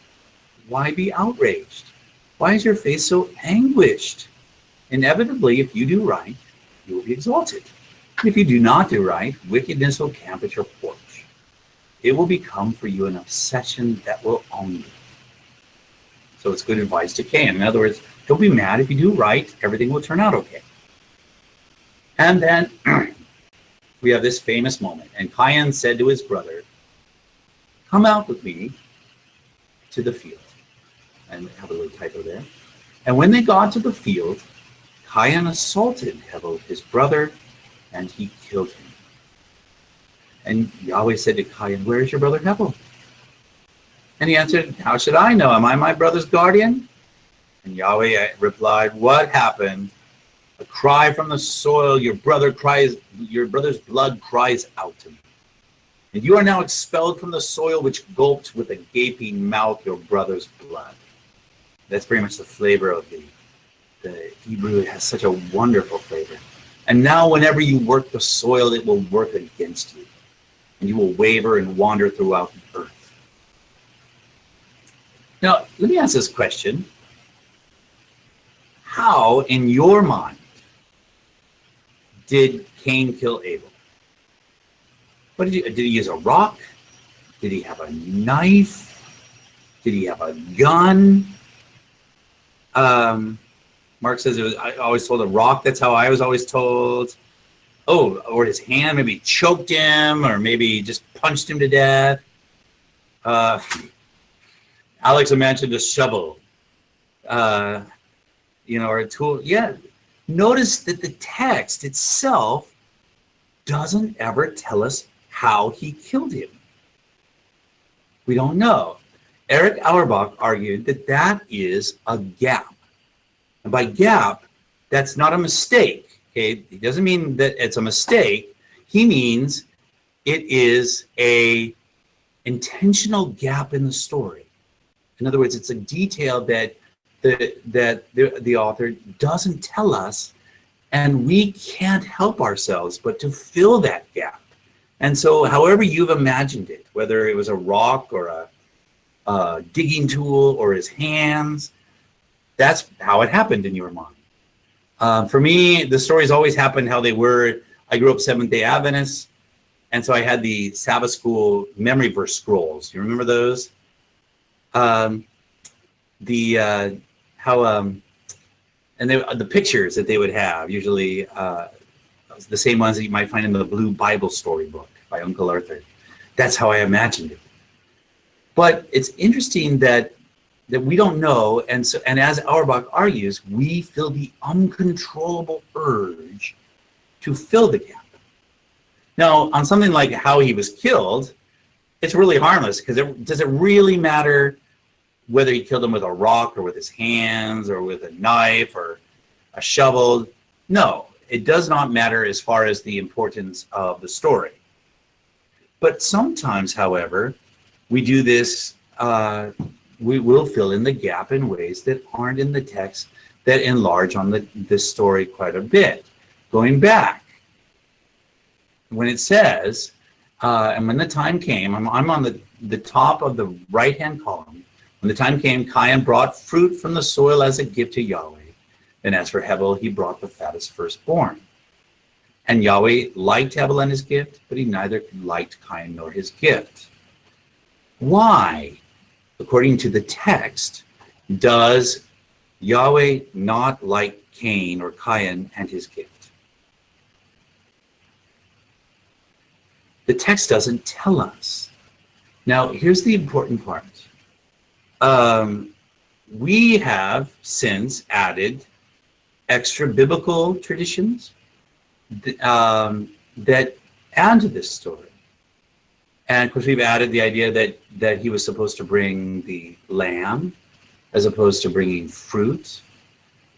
why be outraged? Why is your face so anguished? Inevitably, if you do right, you will be exalted. If you do not do right, wickedness will camp at your porch. It will become for you an obsession that will own you. So it's good advice to Cain. In other words, don't be mad. If you do right, everything will turn out okay. And then we have this famous moment. And Cain said to his brother, come out with me to the field. And I have a little typo there. And when they got to the field, Cain assaulted Hevel, his brother, and he killed him. And Yahweh said to Cain, where is your brother Hevel? And he answered, how should I know? Am I my brother's guardian? And Yahweh replied, what happened? A cry from the soil, your brother's blood cries out to me. And you are now expelled from the soil which gulped with a gaping mouth your brother's blood. That's very much the flavor of the Hebrew. It has such a wonderful flavor. And now whenever you work the soil, it will work against you. And you will waver and wander throughout the earth. Now, let me ask this question. How, in your mind, did Cain kill Abel? What did he use a rock? Did he have a knife? Did he have a gun? Mark says I always told a rock. That's how I was always told. Oh, or his hand maybe choked him, or maybe just punched him to death. Alex mentioned a shovel, or a tool. Yeah. Notice that the text itself doesn't ever tell us how he killed him. We don't know. Eric Auerbach argued that is a gap. And by gap, that's not a mistake. Okay, it doesn't mean that it's a mistake. He means it is a intentional gap in the story. In other words, it's a detail that the author doesn't tell us, and we can't help ourselves but to fill that gap. And so, however you've imagined it, whether it was a rock or a digging tool or his hands, that's how it happened in your mind. For me, the stories always happened how they were. I grew up Seventh-day Adventist, and so I had the Sabbath school memory verse scrolls. You remember those? And the pictures that they would have, usually the same ones that you might find in the Blue Bible Storybook by Uncle Arthur. That's how I imagined it. But it's interesting that we don't know, and as Auerbach argues, we feel the uncontrollable urge to fill the gap. Now, on something like how he was killed, it's really harmless, because does it really matter whether he killed him with a rock or with his hands or with a knife or a shovel? No, it does not matter as far as the importance of the story. But sometimes, however, we do this, we will fill in the gap in ways that aren't in the text, that enlarge on the story quite a bit. Going back, when it says, and when the time came, I'm on the top of the right-hand column. When the time came, Cain brought fruit from the soil as a gift to Yahweh. And as for Hevel, he brought the fattest firstborn. And Yahweh liked Hevel and his gift, but he neither liked Cain nor his gift. Why, according to the text, does Yahweh not like Cain or Cain and his gift? The text doesn't tell us. Now, here's the important part. We have since added extra biblical traditions that add to this story. And of course, we've added the idea that he was supposed to bring the lamb as opposed to bringing fruit.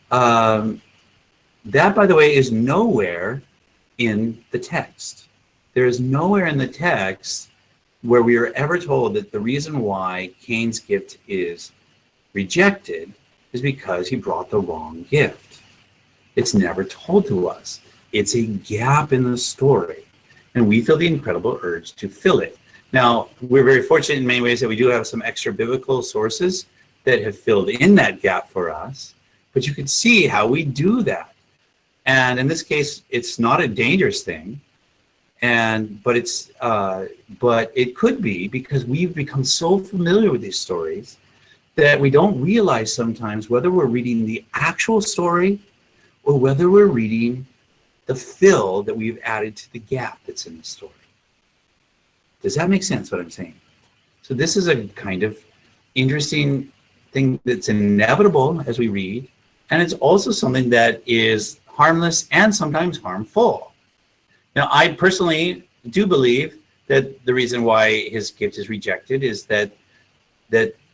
That, by the way, is nowhere in the text. There is nowhere in the text where we are ever told that the reason why Cain's gift is rejected is because he brought the wrong gift. It's never told to us. It's a gap in the story, and we feel the incredible urge to fill it. Now, we're very fortunate in many ways that we do have some extra biblical sources that have filled in that gap for us, but you can see how we do that. And in this case, it's not a dangerous thing, but it could be because we've become so familiar with these stories that we don't realize sometimes whether we're reading the actual story or whether we're reading the fill that we've added to the gap that's in the story. Does that make sense, what I'm saying? So this is a kind of interesting thing that's inevitable as we read, and it's also something that is harmless and sometimes harmful. Now, I personally do believe that the reason why his gift is rejected is that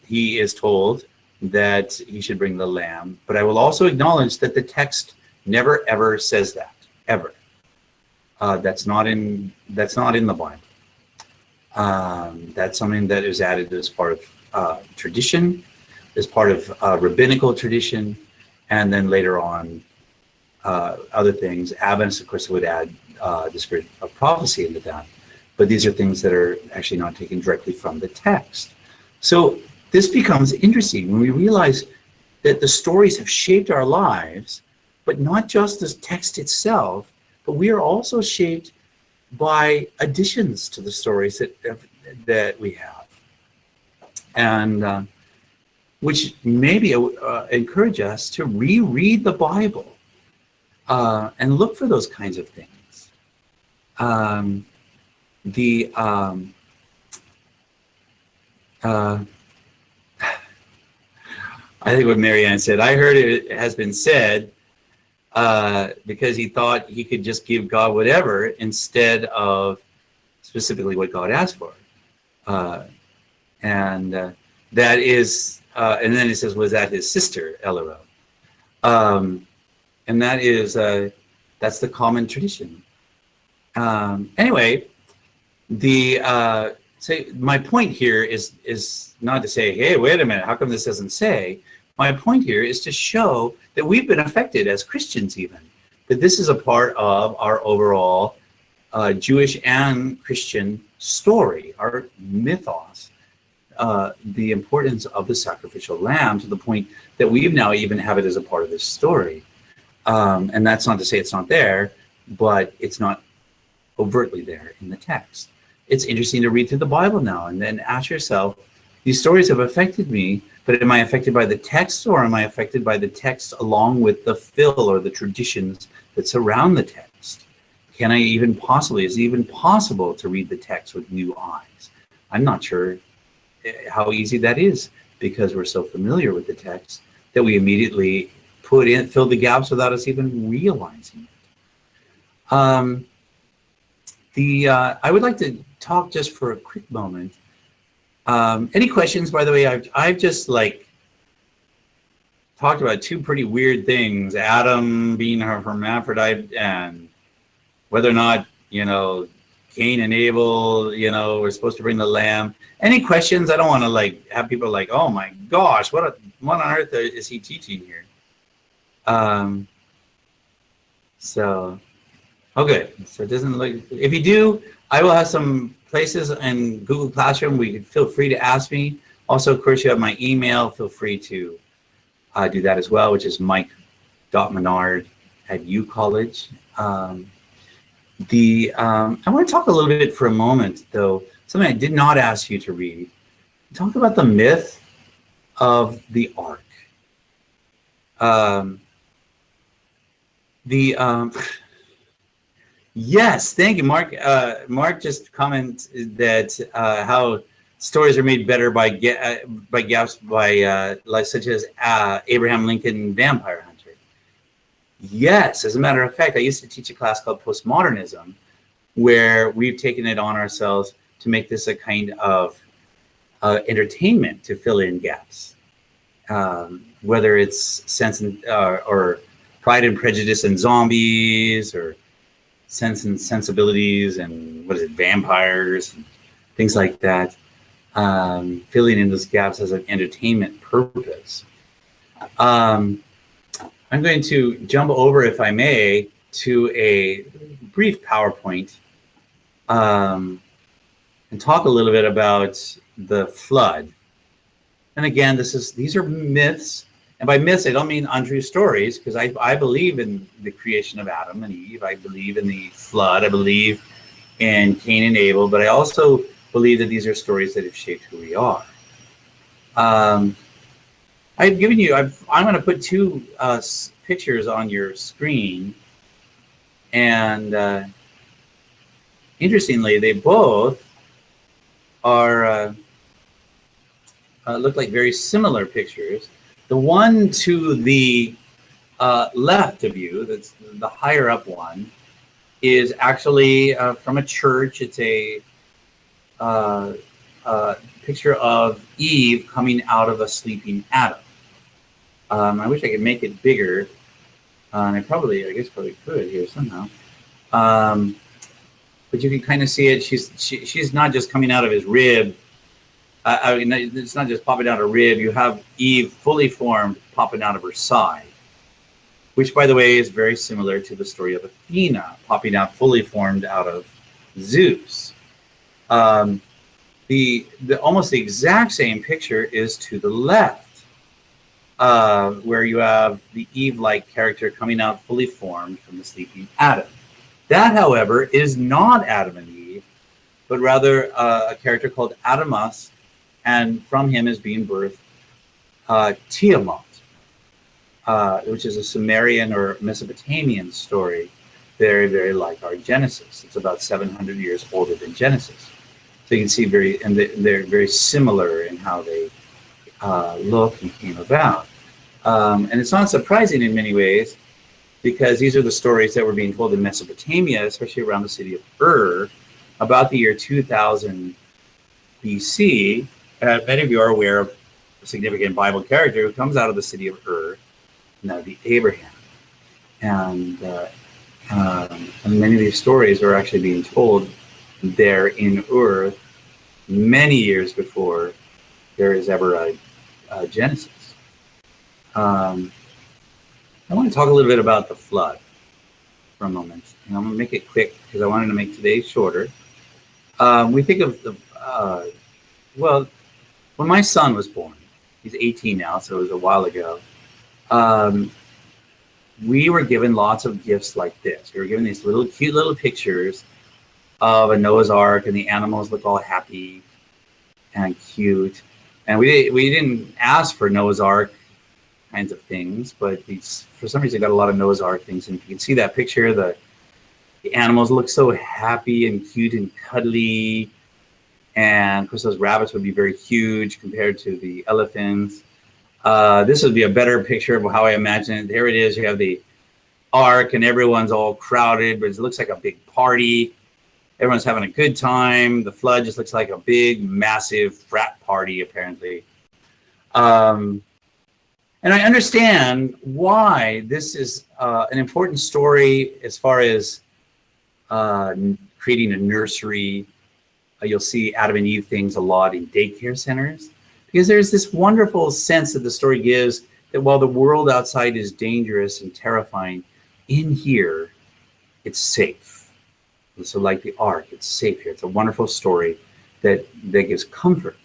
he is told that he should bring the lamb. But I will also acknowledge that the text never ever says that, ever. That's not in the Bible. That's something that is added as part of tradition, as part of rabbinical tradition, and then later on other things. Adventists, of course, would add the spirit of prophecy into that. But these are things that are actually not taken directly from the text. So this becomes interesting when we realize that the stories have shaped our lives, but not just the text itself, but we are also shaped by additions to the stories that we have. And which maybe encourage us to reread the Bible and look for those kinds of things. I think what Marianne said, I heard it has been said because he thought he could just give God whatever instead of specifically what God asked for. And that is, and then he says, was that his sister, LOL? And that is, that's the common tradition. Anyway, so my point here is not to say, hey, wait a minute, how come this doesn't say? My point here is to show that we've been affected as Christians even, that this is a part of our overall Jewish and Christian story, our mythos, the importance of the sacrificial lamb, to the point that we now even have it as a part of this story. And that's not to say it's not there, but it's not overtly there in the text. It's interesting to read through the Bible now and then ask yourself, these stories have affected me, but am I affected by the text, or am I affected by the text along with the fill or the traditions that surround the text? Can I even possibly, is it even possible to read the text with new eyes? I'm not sure how easy that is, because we're so familiar with the text that we immediately fill the gaps without us even realizing it. I would like to talk just for a quick moment. Any questions, by the way? I've just talked about two pretty weird things: Adam being a hermaphrodite, and whether or not Cain and Abel were supposed to bring the lamb. Any questions? I don't want to have people oh my gosh, what on earth is he teaching here? So okay, so it doesn't look. If you do, I will have some places in Google Classroom where you can feel free to ask me. Also, of course, you have my email. Feel free to do that as well, which is mike.menard@ucollege. I want to talk a little bit for a moment, though, something I did not ask you to read. Talk about the myth of the ark. Yes, thank you, Mark. Mark just commented that how stories are made better by gaps such as Abraham Lincoln Vampire Hunter. Yes, as a matter of fact, I used to teach a class called Postmodernism, where we've taken it on ourselves to make this a kind of entertainment to fill in gaps, whether it's Sense and or Pride and Prejudice and Zombies, or Sense and Sensibilities and vampires, and things like that, filling in those gaps as an entertainment purpose. I'm going to jump over, if I may, to a brief PowerPoint and talk a little bit about the flood. And again, these are myths. And by myths, I don't mean untrue stories, because I believe in the creation of Adam and Eve. I believe in the flood. I believe in Cain and Abel. But I also believe that these are stories that have shaped who we are. I've given you, I'm going to put two pictures on your screen. And interestingly, they both are look like very similar pictures. The one to the left of you, that's the higher up one, is actually from a church. It's a picture of Eve coming out of a sleeping Adam. I wish I could make it bigger. And I guess probably could here somehow. But you can kind of see it. She's not just coming out of his rib. It's not just popping out of her rib. You have Eve fully formed popping out of her side, which, by the way, is very similar to the story of Athena popping out fully formed out of Zeus. The almost the exact same picture is to the left, where you have the Eve-like character coming out fully formed from the sleeping Adam. That, however, is not Adam and Eve, but rather a character called Adamas, and from him is being birthed Tiamat, which is a Sumerian or Mesopotamian story, very, very like our Genesis. It's about 700 years older than Genesis. So you can see they're very similar in how they look and came about. And it's not surprising in many ways, because these are the stories that were being told in Mesopotamia, especially around the city of Ur, about the year 2000 BC. Many of you are aware of a significant Bible character who comes out of the city of Ur, and that would be Abraham. And many of these stories are actually being told there in Ur many years before there is ever a Genesis. I want to talk a little bit about the flood for a moment, and I'm going to make it quick because I wanted to make today shorter. We think of the, well, when my son was born, he's 18 now, so it was a while ago, we were given lots of gifts like this. We were given these little cute little pictures of a Noah's Ark, and the animals look all happy and cute. And we didn't ask for Noah's Ark kinds of things, but these, for some reason, got a lot of Noah's Ark things. And if you can see that picture, the animals look so happy and cute and cuddly. And of course, those rabbits would be very huge compared to the elephants. This would be a better picture of how I imagine it. There it is. You have the ark and everyone's all crowded, but it looks like a big party. Everyone's having a good time. The flood just looks like a big, massive frat party, apparently. And I understand why this is an important story as far as creating a nursery. You'll see Adam and Eve things a lot in daycare centers, because there's this wonderful sense that the story gives that while the world outside is dangerous and terrifying, in here, it's safe. And so like the ark, it's safe here. It's a wonderful story that gives comfort.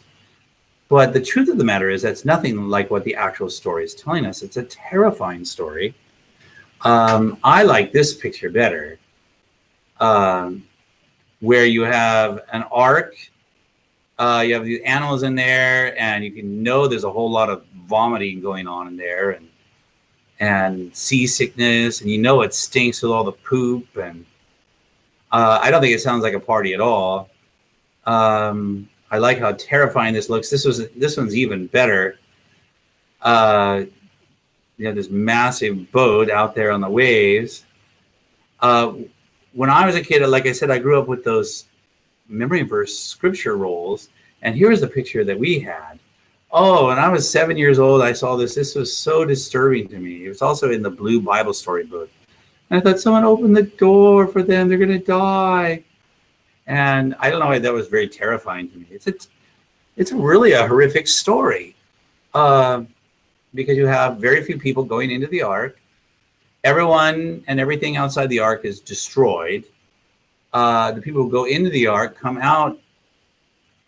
But the truth of the matter is that's nothing like what the actual story is telling us. It's a terrifying story. I like this picture better, where you have an ark, you have the animals in there, and you can know there's a whole lot of vomiting going on in there, and seasickness, and you know it stinks with all the poop, and I don't think it sounds like a party at all. I like how terrifying this looks. This one's even better. You know, this massive boat out there on the waves. When I was a kid, like I said, I grew up with those memory verse scripture rolls, and here's the picture that we had. Oh, when I was 7 years old, I saw this. This was so disturbing to me. It was also in the Blue Bible Story book. And I thought, someone opened the door for them. They're going to die. And I don't know why that was very terrifying to me. It's really a horrific story, because you have very few people going into the ark. Everyone and everything outside the ark is destroyed. The people who go into the ark come out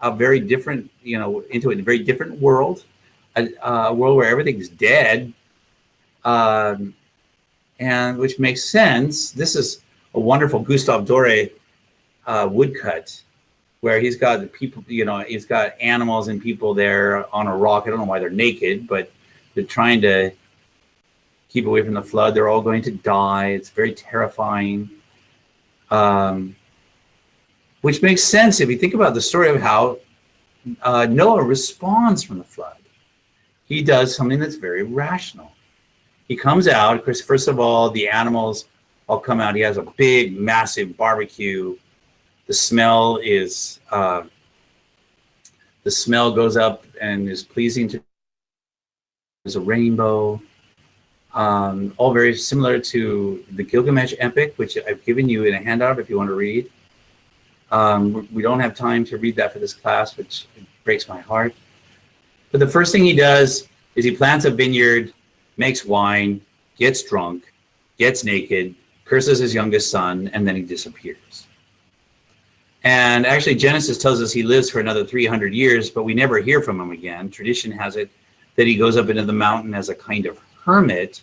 a very different, into a very different world, a world where everything's dead, and which makes sense. This is a wonderful Gustave Doré woodcut, where he's got the people, he's got animals and people there on a rock. I don't know why they're naked, but they're trying to keep away from the flood. They're all going to die. It's very terrifying, which makes sense if you think about the story of how Noah responds from the flood. He does something that's very rational. He comes out, of course, first of all, the animals all come out. He has a big, massive barbecue. The smell is, the smell goes up and is pleasing to. There's a rainbow, all very similar to the Gilgamesh epic, which I've given you in a handout if you want to read. We don't have time to read that for this class, which breaks my heart. But the first thing he does is he plants a vineyard, makes wine, gets drunk, gets naked, curses his youngest son, and then he disappears. And actually, Genesis tells us he lives for another 300 years, but we never hear from him again. Tradition has it that he goes up into the mountain as a kind of hermit,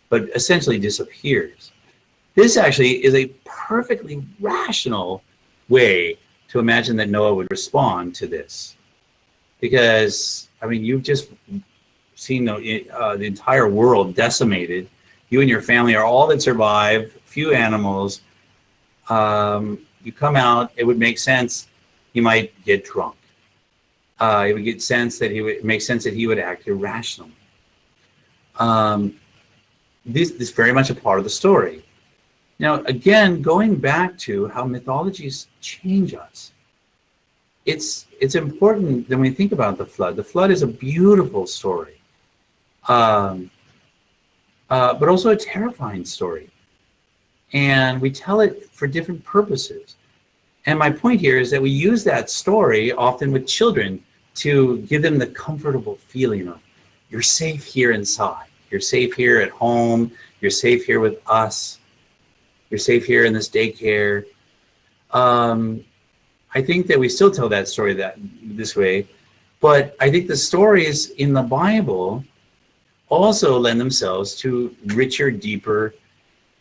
but essentially disappears. This actually is a perfectly rational way to imagine that Noah would respond to this. Because, I mean, you've just seen the entire world decimated. You and your family are all that survive, few animals. You come out, it would make sense he might get drunk. It would make sense that he would act irrationally. This is very much a part of the story. Now, again, going back to how mythologies change us, it's important that when we think about the flood. The flood is a beautiful story, but also a terrifying story. And we tell it for different purposes. And my point here is that we use that story often with children to give them the comfortable feeling of, you're safe here inside. You're safe here at home. You're safe here with us. You're safe here in this daycare. I think that we still tell that story this way, but I think the stories in the Bible also lend themselves to richer, deeper,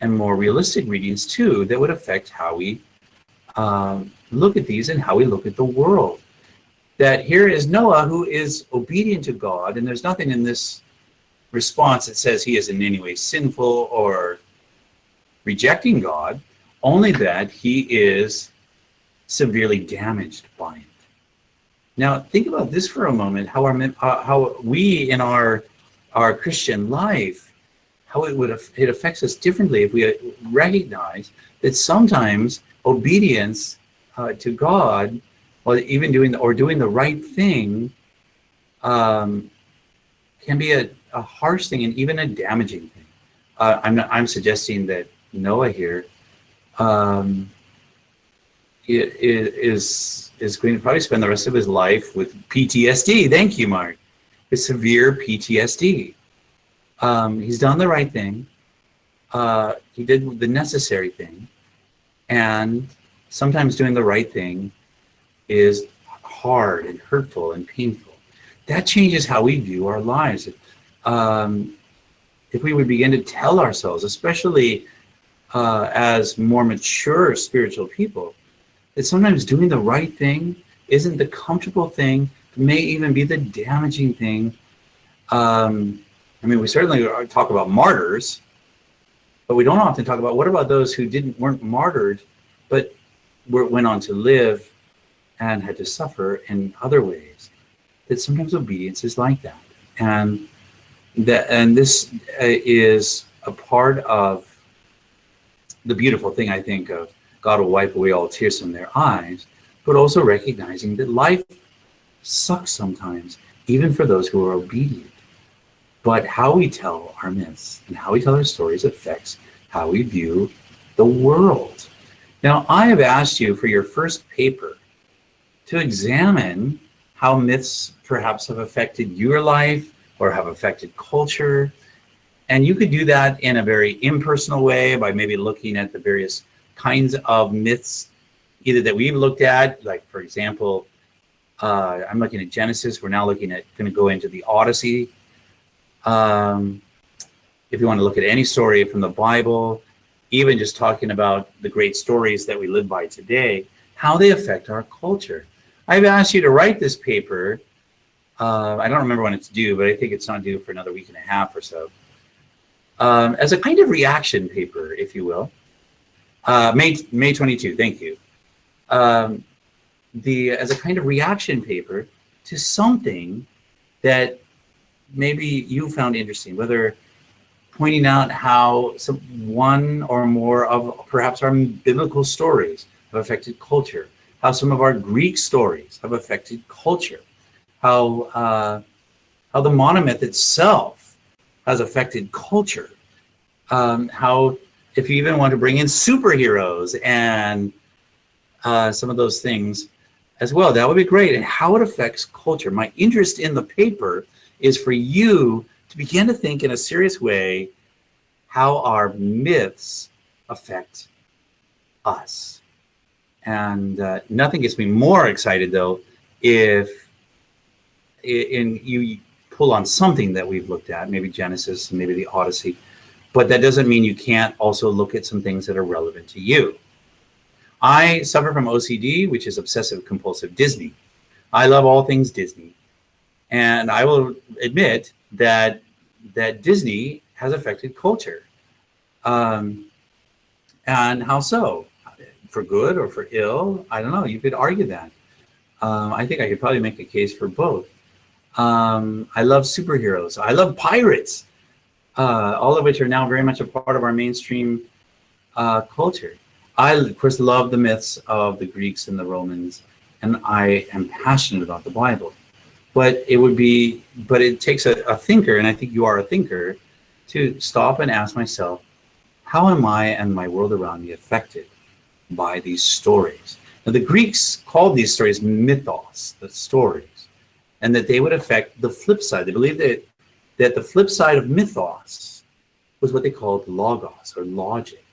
and more realistic readings too that would affect how we look at these and how we look at the world. That here is Noah, who is obedient to God, and there's nothing in this response that says he is in any way sinful or rejecting God, only that he is severely damaged by it. Now, think about this for a moment: how we in our Christian life, how it affects us differently if we recognize that sometimes obedience to God, or even doing the right thing, can be a harsh thing and even a damaging thing. I'm suggesting that Noah here is going to probably spend the rest of his life with PTSD. Thank you, Mark. With severe PTSD. He's done the right thing. He did the necessary thing. And sometimes doing the right thing is hard and hurtful and painful. That changes how we view our lives. If we would begin to tell ourselves, especially as more mature spiritual people, that sometimes doing the right thing isn't the comfortable thing, may even be the damaging thing. We certainly talk about martyrs, but we don't often talk about what about those who weren't martyred, but went on to live and had to suffer in other ways. That sometimes obedience is like that, and this is a part of the beautiful thing, I think, of God will wipe away all tears from their eyes, but also recognizing that life sucks sometimes, even for those who are obedient. But how we tell our myths and how we tell our stories affects how we view the world. Now, I have asked you for your first paper to examine how myths perhaps have affected your life or have affected culture. And you could do that in a very impersonal way by maybe looking at the various kinds of myths, either that we've looked at, like, for example, I'm looking at Genesis. We're now going to go into the Odyssey. If you want to look at any story from the Bible, even just talking about the great stories that we live by today, how they affect our culture. I've asked you to write this paper. I don't remember when it's due, but I think it's not due for another week and a half or so. As a kind of reaction paper, if you will. May 22, thank you. As a kind of reaction paper to something that maybe you found interesting, whether pointing out how one or more of perhaps our biblical stories have affected culture, how some of our Greek stories have affected culture, how the monomyth itself has affected culture, how if you even want to bring in superheroes and some of those things as well, that would be great, and how it affects culture. My interest in the paper is for you to begin to think in a serious way how our myths affect us. And nothing gets me more excited, though, if you pull on something that we've looked at, maybe Genesis, maybe the Odyssey, but that doesn't mean you can't also look at some things that are relevant to you. I suffer from OCD, which is obsessive compulsive Disney. I love all things Disney. And I will admit that Disney has affected culture. And how so? For good or for ill? I don't know. You could argue that. I think I could probably make a case for both. I love superheroes. I love pirates, all of which are now very much a part of our mainstream culture. I, of course, love the myths of the Greeks and the Romans, and I am passionate about the Bible. But it takes a thinker, and I think you are a thinker, to stop and ask myself, how am I and my world around me affected by these stories? Now, the Greeks called these stories mythos, the stories, and that they would affect the flip side. They believed that the flip side of mythos was what they called logos, or logic.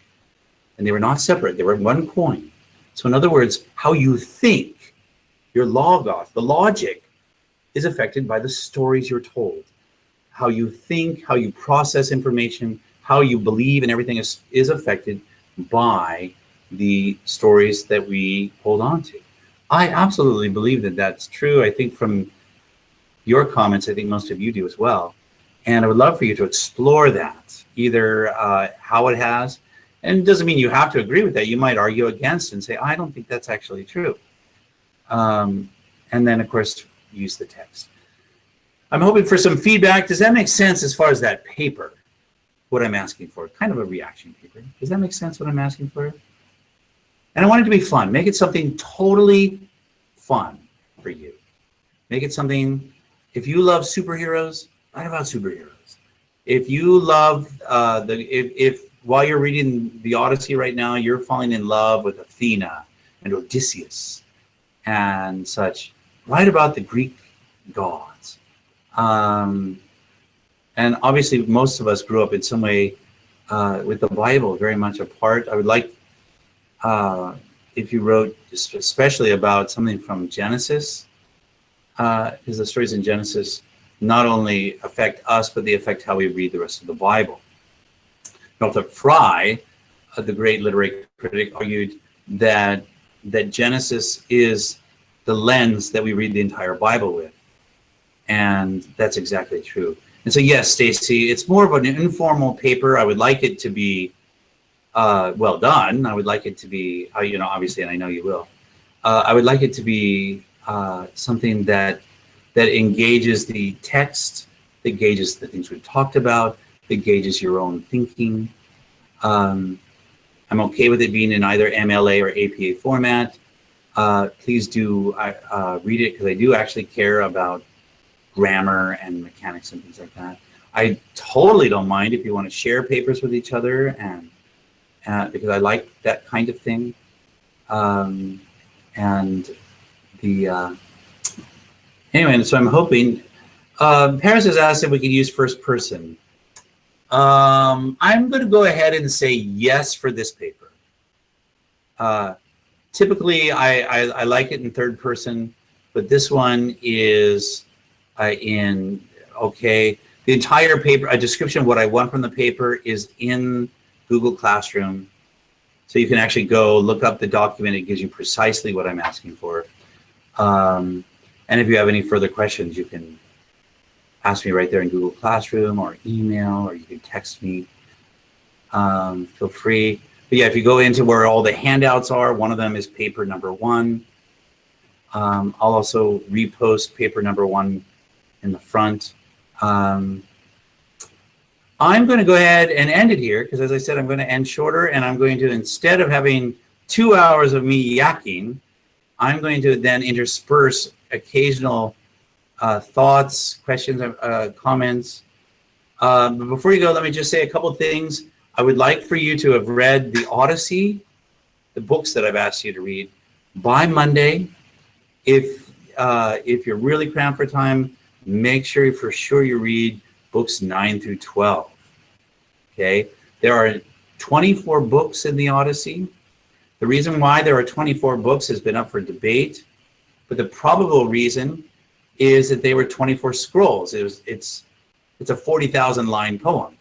And they were not separate. They were one coin. So in other words, how you think, your logos, the logic, is affected by the stories you're told. How you think, how you process information, how you believe, and everything is affected by the stories that we hold on to. I absolutely believe that that's true. I think from your comments, I think most of you do as well. And I would love for you to explore that, either how it has, and it doesn't mean you have to agree with that. You might argue against and say, I don't think that's actually true. And then, of course, use the text. I'm hoping for some feedback. Does that make sense as far as that paper, what I'm asking for? Kind of a reaction paper. Does that make sense what I'm asking for? And I want it to be fun. Make it something totally fun for you. Make it something, if you love superheroes, write about superheroes. If you love, if while you're reading the Odyssey right now, you're falling in love with Athena and Odysseus and such, write about the Greek gods. And obviously, most of us grew up in some way with the Bible very much a part. I would like if you wrote especially about something from Genesis, because the stories in Genesis not only affect us, but they affect how we read the rest of the Bible. Northrop Frye, the great literary critic, argued that Genesis is the lens that we read the entire Bible with. And that's exactly true. And so, yes, Stacy, it's more of an informal paper. I would like it to be well done. I would like it to be, obviously, and I know you will. I would like it to be something that engages the text, that gauges the things we've talked about, that gauges your own thinking. I'm okay with it being in either MLA or APA format. Please do read it, because I do actually care about grammar and mechanics and things like that. I totally don't mind if you want to share papers with each other, and because I like that kind of thing. Anyway, so I'm hoping. Paris has asked if we could use first person. I'm going to go ahead and say yes for this paper. Typically, I like it in third person, but this one is okay. The entire paper, a description of what I want from the paper, is in Google Classroom. So you can actually go look up the document. It gives you precisely what I'm asking for. And if you have any further questions, you can ask me right there in Google Classroom, or email, or you can text me. Feel free. But yeah, if you go into where all the handouts are, one of them is paper number 1. I'll also repost paper number 1 in the front. I'm going to go ahead and end it here, because as I said, I'm going to end shorter, and I'm going to, instead of having 2 hours of me yakking, I'm going to then intersperse occasional thoughts, questions, comments. But before you go, let me just say a couple of things. I would like for you to have read the Odyssey, the books that I've asked you to read, by Monday. If you're really cramped for time, make sure for sure you read books 9 through 12. Okay, there are 24 books in the Odyssey. The reason why there are 24 books has been up for debate, but the probable reason is that they were 24 scrolls. It's a 40,000 line poem,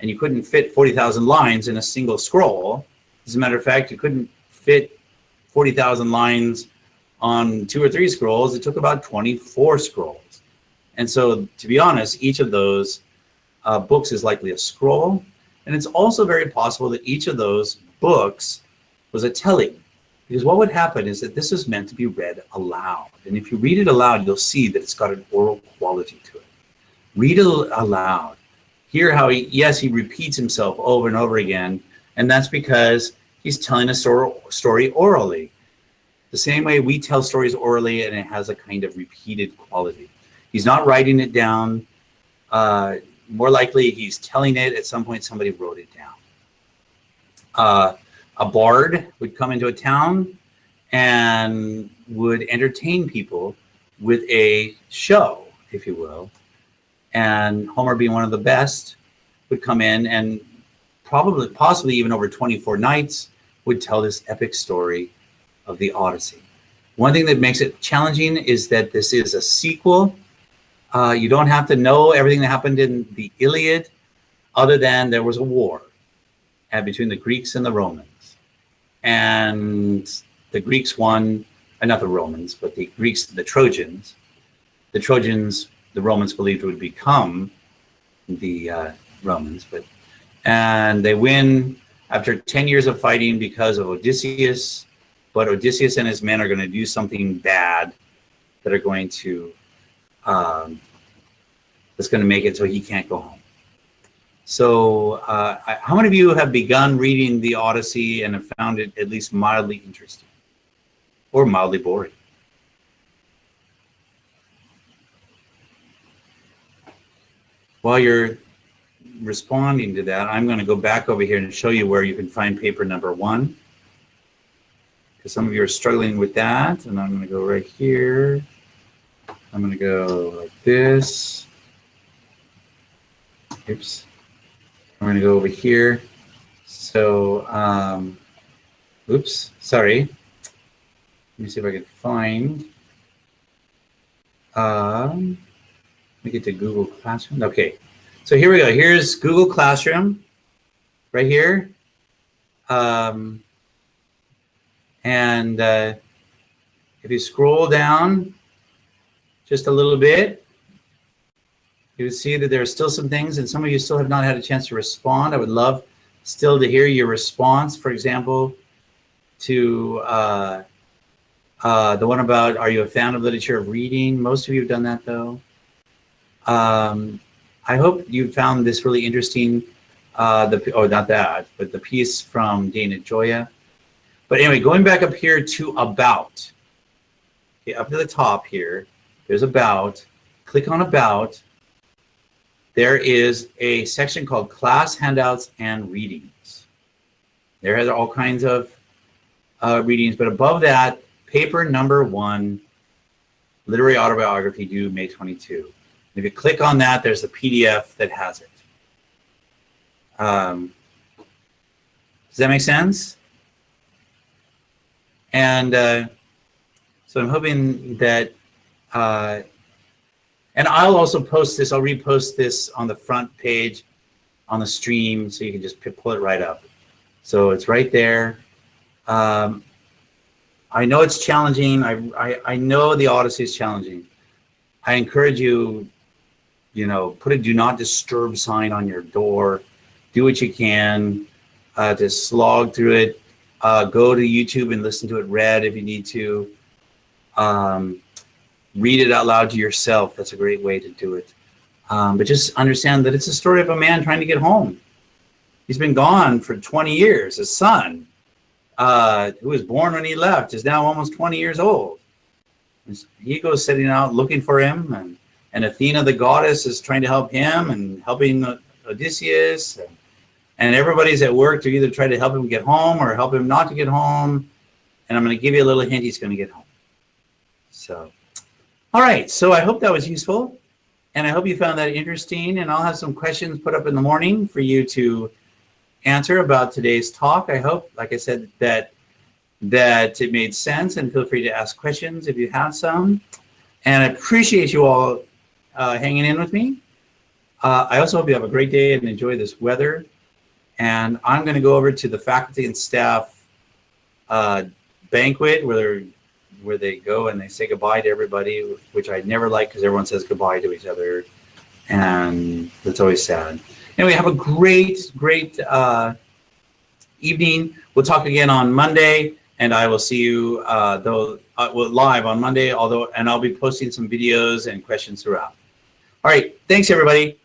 and you couldn't fit 40,000 lines in a single scroll. As a matter of fact, you couldn't fit 40,000 lines on 2 or 3 scrolls. It took about 24 scrolls. And so, to be honest, each of those books is likely a scroll. And it's also very possible that each of those books was a telling. Because what would happen is that this is meant to be read aloud. And if you read it aloud, you'll see that it's got an oral quality to it. Read it aloud. Hear how he repeats himself over and over again. And that's because he's telling a story orally. The same way we tell stories orally, and it has a kind of repeated quality. He's not writing it down. More likely, he's telling it. At some point, somebody wrote it down. A bard would come into a town and would entertain people with a show, if you will. And Homer, being one of the best, would come in and possibly even over 24 nights, would tell this epic story of the Odyssey. One thing that makes it challenging is that this is a sequel. You don't have to know everything that happened in the Iliad, other than there was a war between the Greeks and the Romans. And the Greeks won, not the Romans, but the Greeks, the Trojans. The Trojans, the Romans believed would become the Romans, and they win after 10 years of fighting because of Odysseus. But Odysseus and his men are going to do something bad that are going to that's going to make it so he can't go home. So how many of you have begun reading the Odyssey and have found it at least mildly interesting or mildly boring? While you're responding to that, I'm going to go back over here and show you where you can find paper number 1. Because some of you are struggling with that. And I'm going to go right here. I'm going to go like this. Oops. I'm going to go over here. So, oops, sorry. Let me see if I can find. Let me get to Google Classroom. Okay, so here we go. Here's Google Classroom right here. And if you scroll down just a little bit, you see that there are still some things, and some of you still have not had a chance to respond. I would love still to hear your response, for example, to the one about, are you a fan of literature of reading? Most of you have done that, though. I hope you found this really interesting, not that, but the piece from Dana Gioia. But anyway, going back up here to About. Okay, up to the top here, there's About. Click on About. There is a section called Class Handouts and Readings. There are all kinds of readings, but above that, paper number 1, Literary Autobiography, due May 22. If you click on that, there's a PDF that has it. Does that make sense? And so I'm hoping that, and I'll also post this, I'll repost this on the front page on the stream, so you can just pull it right up. So it's right there. I know it's challenging. I know the Odyssey is challenging. I encourage you, put a do not disturb sign on your door. Do what you can to slog through it. Go to YouTube and listen to it read if you need to. Read it out loud to yourself. That's a great way to do it. But just understand that it's a story of a man trying to get home. He's been gone for 20 years. His son, who was born when he left, is now almost 20 years old. He goes setting out looking for him, and Athena, the goddess, is trying to help him and helping Odysseus. And everybody's at work to either try to help him get home or help him not to get home. And I'm going to give you a little hint, he's going to get home. So, all right. So I hope that was useful. And I hope you found that interesting. And I'll have some questions put up in the morning for you to answer about today's talk. I hope, like I said, that it made sense, and feel free to ask questions if you have some. And I appreciate you all hanging in with me. I also hope you have a great day and enjoy this weather. And I'm going to go over to the faculty and staff banquet where where they go and they say goodbye to everybody, which I never like because everyone says goodbye to each other, and that's always sad. Anyway, have a great evening. We'll talk again on Monday, and I will see you live on Monday. And I'll be posting some videos and questions throughout. All right, thanks everybody.